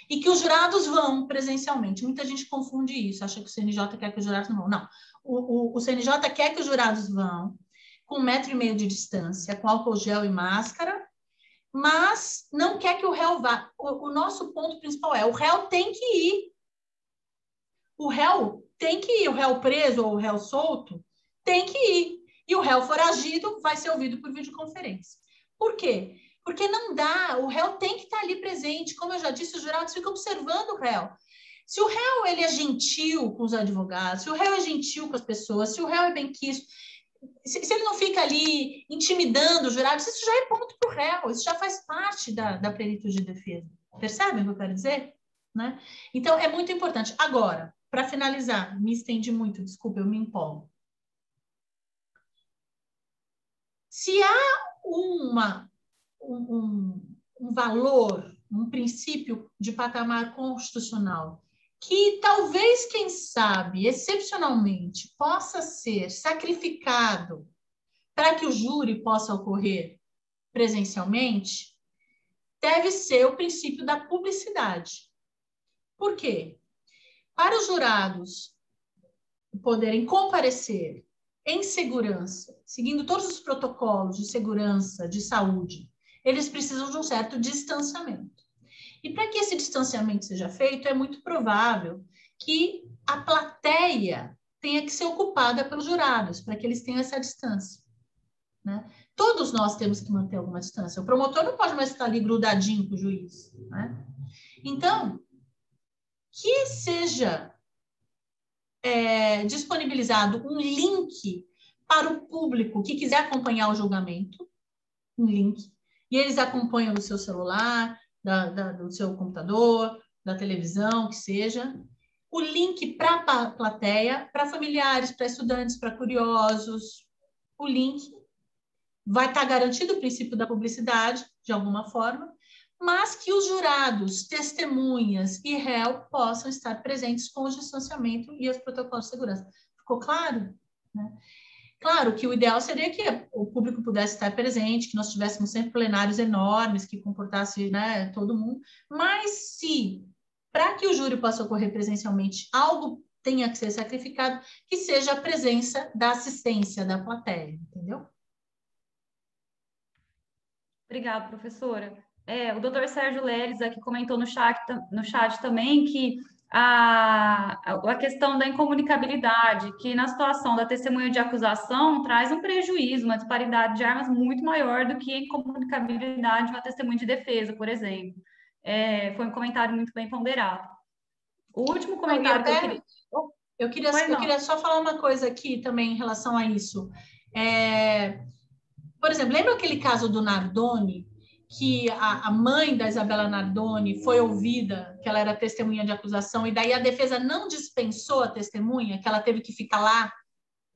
E que os jurados vão presencialmente. Muita gente confunde isso, acha que o CNJ quer que os jurados não vão. Não. O CNJ quer que os jurados vão com 1,5 metro de distância, com álcool gel e máscara, mas não quer que o réu vá. O nosso ponto principal é: o réu tem que ir. O réu tem que ir. O réu preso ou o réu solto tem que ir. E o réu foragido vai ser ouvido por videoconferência. Por quê? Porque não dá, o réu tem que estar ali presente. Como eu já disse, os jurados ficam observando o réu. Se o réu ele é gentil com os advogados, se o réu é gentil com as pessoas, se o réu é benquisto, se ele não fica ali intimidando os jurados, isso já é ponto para o réu, isso já faz parte da plenitude de defesa. Percebem o que eu quero dizer? Né? Então, é muito importante. Agora, para finalizar, me estendi muito, desculpa, eu me empolgo. Se há um valor, um princípio de patamar constitucional que talvez, quem sabe, excepcionalmente, possa ser sacrificado para que o júri possa ocorrer presencialmente, deve ser o princípio da publicidade. Por quê? Para os jurados poderem comparecer em segurança, seguindo todos os protocolos de segurança, de saúde, eles precisam de um certo distanciamento. E para que esse distanciamento seja feito, é muito provável que a plateia tenha que ser ocupada pelos jurados, para que eles tenham essa distância. Né? Todos nós temos que manter alguma distância. O promotor não pode mais estar ali grudadinho com o juiz. Né? Então, que seja disponibilizado um link para o público que quiser acompanhar o julgamento, um link, e eles acompanham do seu celular, do seu computador, da televisão, que seja, o link para a plateia, para familiares, para estudantes, para curiosos, o link vai estar garantido o princípio da publicidade, de alguma forma, mas que os jurados, testemunhas e réu possam estar presentes com o distanciamento e os protocolos de segurança. Ficou claro? Né? Claro que o ideal seria que o público pudesse estar presente, que nós tivéssemos sempre plenários enormes, que comportasse, né, todo mundo, mas se, para que o júri possa ocorrer presencialmente, algo tenha que ser sacrificado, que seja a presença da assistência da plateia, entendeu?
Obrigada, professora. O doutor Sérgio Leles aqui comentou no chat também que a questão da incomunicabilidade, que na situação da testemunha de acusação traz um prejuízo, uma disparidade de armas muito maior do que a incomunicabilidade de uma testemunha de defesa, por exemplo. Foi um comentário muito bem ponderado. O último comentário que eu queria...
Eu queria só falar uma coisa aqui também em relação a isso. Por exemplo, lembra aquele caso do Nardoni, que a mãe da Isabela Nardoni foi ouvida, que ela era testemunha de acusação, e daí a defesa não dispensou a testemunha, que ela teve que ficar lá,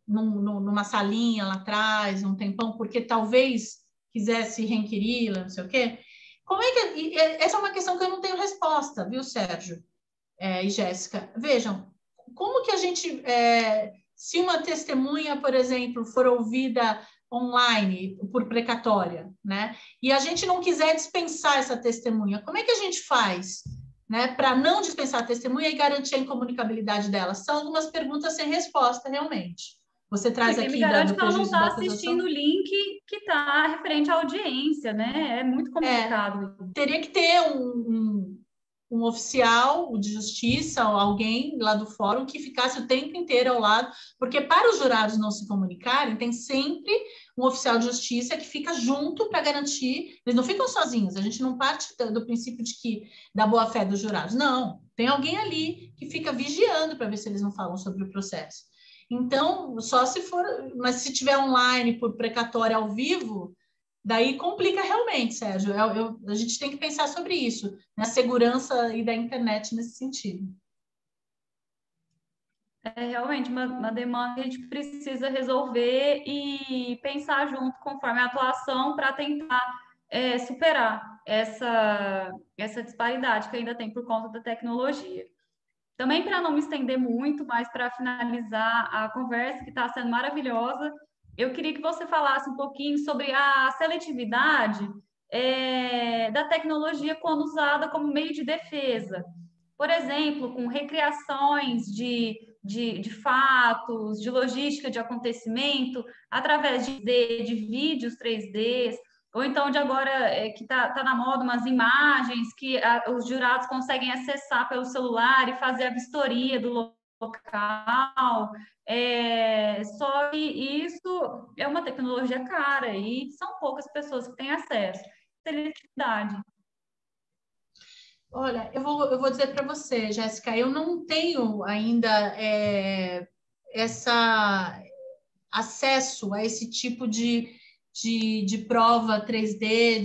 numa salinha lá atrás, um tempão, porque talvez quisesse requeri-la, não sei o quê. Como é que... Essa é uma questão que eu não tenho resposta, viu, Sérgio e Jéssica? Vejam, como que a gente... se uma testemunha, por exemplo, for ouvida online por precatória, né? E a gente não quiser dispensar essa testemunha, como é que a gente faz, né, para não dispensar a testemunha e garantir a incomunicabilidade dela? São algumas perguntas sem resposta, realmente. Você traz aqui
me garante
do
que ela não
prejuízo da
está
acusação.
assistindo o link que está referente à audiência, né? É muito complicado.
Teria que ter um oficial de justiça ou alguém lá do fórum que ficasse o tempo inteiro ao lado, porque para os jurados não se comunicarem, tem sempre um oficial de justiça que fica junto para garantir, eles não ficam sozinhos, a gente não parte do princípio de que da boa-fé dos jurados, não, tem alguém ali que fica vigiando para ver se eles não falam sobre o processo. Então, só se for, mas se tiver online por precatória ao vivo, daí complica realmente, Sérgio. A gente tem que pensar sobre isso, na segurança e da internet nesse sentido.
É realmente uma demanda que a gente precisa resolver e pensar junto conforme a atuação para tentar superar essa disparidade que ainda tem por conta da tecnologia. Também para não me estender muito, mas para finalizar a conversa, que está sendo maravilhosa, eu queria que você falasse um pouquinho sobre a seletividade da tecnologia quando usada como meio de defesa. Por exemplo, com recriações de fatos, de logística de acontecimento, através de vídeos 3D, ou então de agora que tá na moda umas imagens que os jurados conseguem acessar pelo celular e fazer a vistoria do local. Só que isso é uma tecnologia cara e são poucas pessoas que têm acesso. Seletividade.
Olha, eu vou dizer para você, Jéssica, eu não tenho ainda acesso a esse tipo de prova 3D,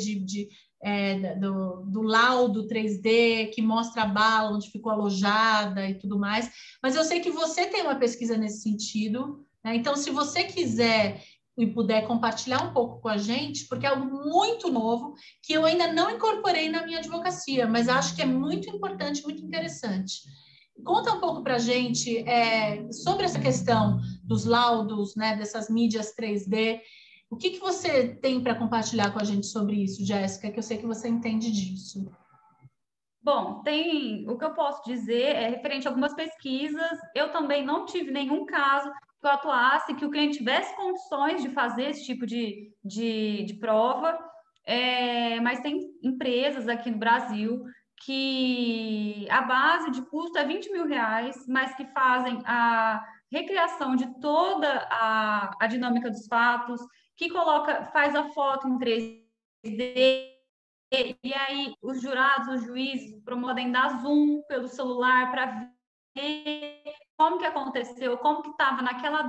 do laudo 3D que mostra a bala onde ficou alojada e tudo mais, mas eu sei que você tem uma pesquisa nesse sentido, né? Então, se você quiser e puder compartilhar um pouco com a gente, porque é algo muito novo que eu ainda não incorporei na minha advocacia, mas acho que é muito importante, muito interessante. Conta um pouco para a gente sobre essa questão dos laudos, né, dessas mídias 3D. O que você tem para compartilhar com a gente sobre isso, Jéssica, que eu sei que você entende disso?
Bom, o que eu posso dizer é referente a algumas pesquisas. Eu também não tive nenhum caso que eu atuasse, que o cliente tivesse condições de fazer esse tipo de prova, mas tem empresas aqui no Brasil que a base de custo é R$ 20.000, mas que fazem a recriação de toda a dinâmica dos fatos, que faz a foto em 3D, e aí os jurados, os juízes podem dar zoom pelo celular para ver como que aconteceu, como que estava naquela...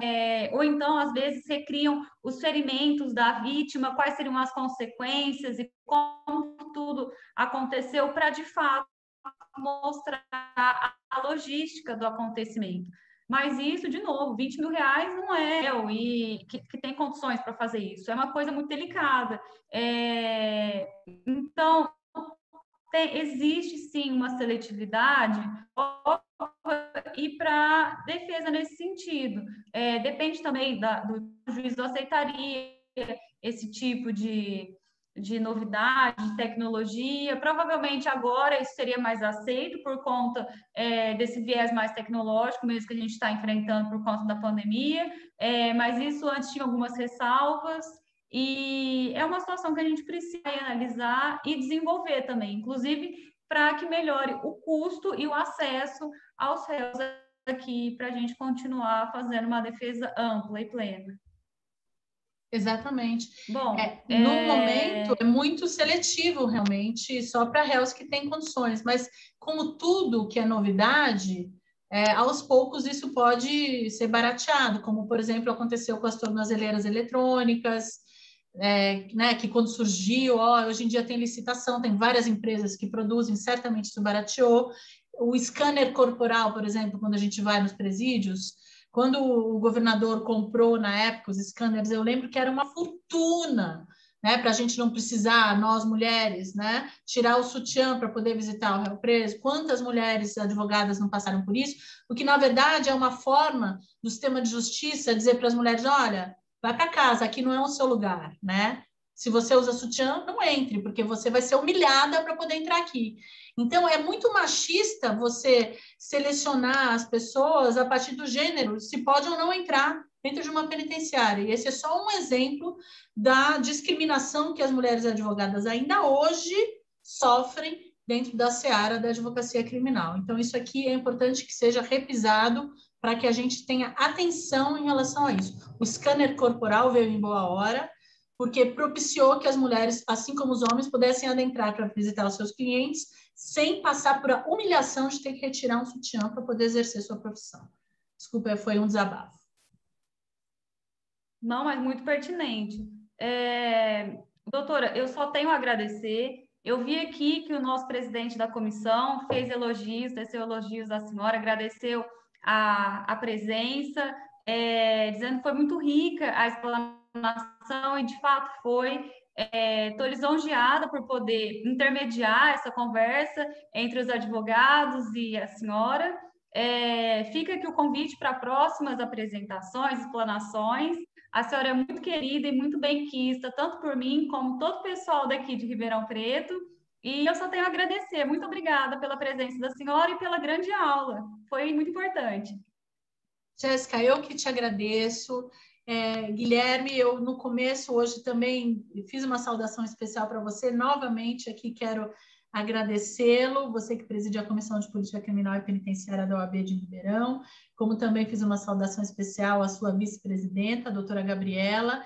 ou então, às vezes, recriam os ferimentos da vítima, quais seriam as consequências e como tudo aconteceu para, de fato, mostrar a logística do acontecimento. Mas isso, de novo, 20 mil reais não é e que tem condições para fazer isso. É uma coisa muito delicada. Então, existe sim uma seletividade e para defesa nesse sentido. Depende também do juiz não aceitaria esse tipo de novidade, de tecnologia. Provavelmente agora isso seria mais aceito por conta desse viés mais tecnológico, mesmo que a gente está enfrentando por conta da pandemia, mas isso antes tinha algumas ressalvas, e é uma situação que a gente precisa analisar e desenvolver também, inclusive para que melhore o custo e o acesso aos réus aqui, para a gente continuar fazendo uma defesa ampla e plena.
Exatamente.
Bom,
no momento é muito seletivo, realmente, só para réus que têm condições, mas como tudo que é novidade, aos poucos isso pode ser barateado, como, por exemplo, aconteceu com as tornozeleiras eletrônicas, né, que quando surgiu, hoje em dia tem licitação, tem várias empresas que produzem, certamente isso barateou. O scanner corporal, por exemplo, quando a gente vai nos presídios, quando o governador comprou, na época, os scanners, eu lembro que era uma fortuna, né, para a gente não precisar, nós mulheres, né, tirar o sutiã para poder visitar o réu preso. Quantas mulheres advogadas não passaram por isso? O que, na verdade, é uma forma do sistema de justiça dizer para as mulheres, olha, vai para casa, aqui não é o seu lugar, né? Se você usa sutiã, não entre, porque você vai ser humilhada para poder entrar aqui. Então, é muito machista você selecionar as pessoas a partir do gênero, se pode ou não entrar dentro de uma penitenciária. E esse é só um exemplo da discriminação que as mulheres advogadas ainda hoje sofrem dentro da seara da advocacia criminal. Então, isso aqui é importante que seja revisado para que a gente tenha atenção em relação a isso. O scanner corporal veio em boa hora, porque propiciou que as mulheres, assim como os homens, pudessem adentrar para visitar os seus clientes sem passar por a humilhação de ter que retirar um sutiã para poder exercer sua profissão. Desculpa, foi um desabafo.
Não, mas muito pertinente. Doutora, eu só tenho a agradecer. Eu vi aqui que o nosso presidente da comissão fez elogios, desceu elogios da senhora, agradeceu a presença, dizendo que foi muito rica a explanação, e de fato foi. Estou lisonjeada por poder intermediar essa conversa entre os advogados e a senhora. Fica aqui o convite para próximas apresentações, explanações. A senhora é muito querida e muito bem-quista, tanto por mim como todo o pessoal daqui de Ribeirão Preto. E eu só tenho a agradecer. Muito obrigada pela presença da senhora e pela grande aula. Foi muito importante.
Jéssica, eu que te agradeço. Guilherme, eu no começo hoje também fiz uma saudação especial para você. Novamente aqui quero agradecê-lo, você que preside a Comissão de Política Criminal e Penitenciária da OAB de Ribeirão, como também fiz uma saudação especial à sua vice-presidenta, a doutora Gabriela.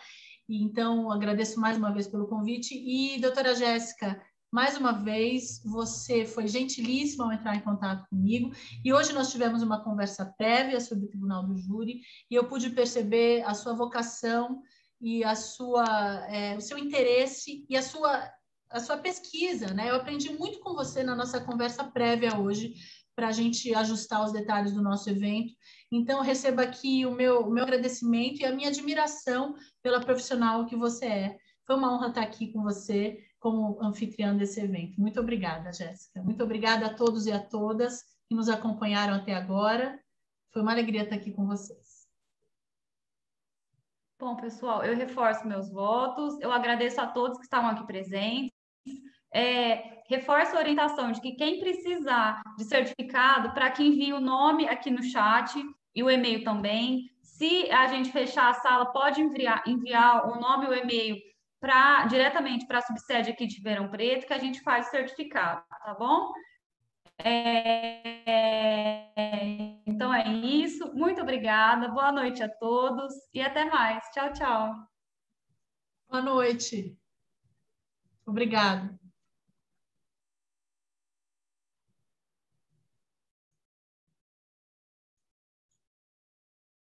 E, então, agradeço mais uma vez pelo convite. E, doutora Jéssica, mais uma vez, você foi gentilíssima ao entrar em contato comigo, e hoje nós tivemos uma conversa prévia sobre o Tribunal do Júri, e eu pude perceber a sua vocação e o seu interesse e a sua pesquisa, né? Eu aprendi muito com você na nossa conversa prévia hoje, para a gente ajustar os detalhes do nosso evento. Então, receba aqui o meu agradecimento e a minha admiração pela profissional que você é. Foi uma honra estar aqui com você como anfitriã desse evento. Muito obrigada, Jéssica. Muito obrigada a todos e a todas que nos acompanharam até agora. Foi uma alegria estar aqui com vocês.
Bom, pessoal, eu reforço meus votos. Eu agradeço a todos que estavam aqui presentes. Reforço a orientação de que quem precisar de certificado, para que envie o nome aqui no chat e o e-mail também. Se a gente fechar a sala, pode enviar o nome e o e-mail diretamente para a subsede aqui de Ribeirão Preto, que a gente faz o certificado, tá bom? Então é isso. Muito obrigada. Boa noite a todos e até mais. Tchau, tchau.
Boa noite. Obrigada.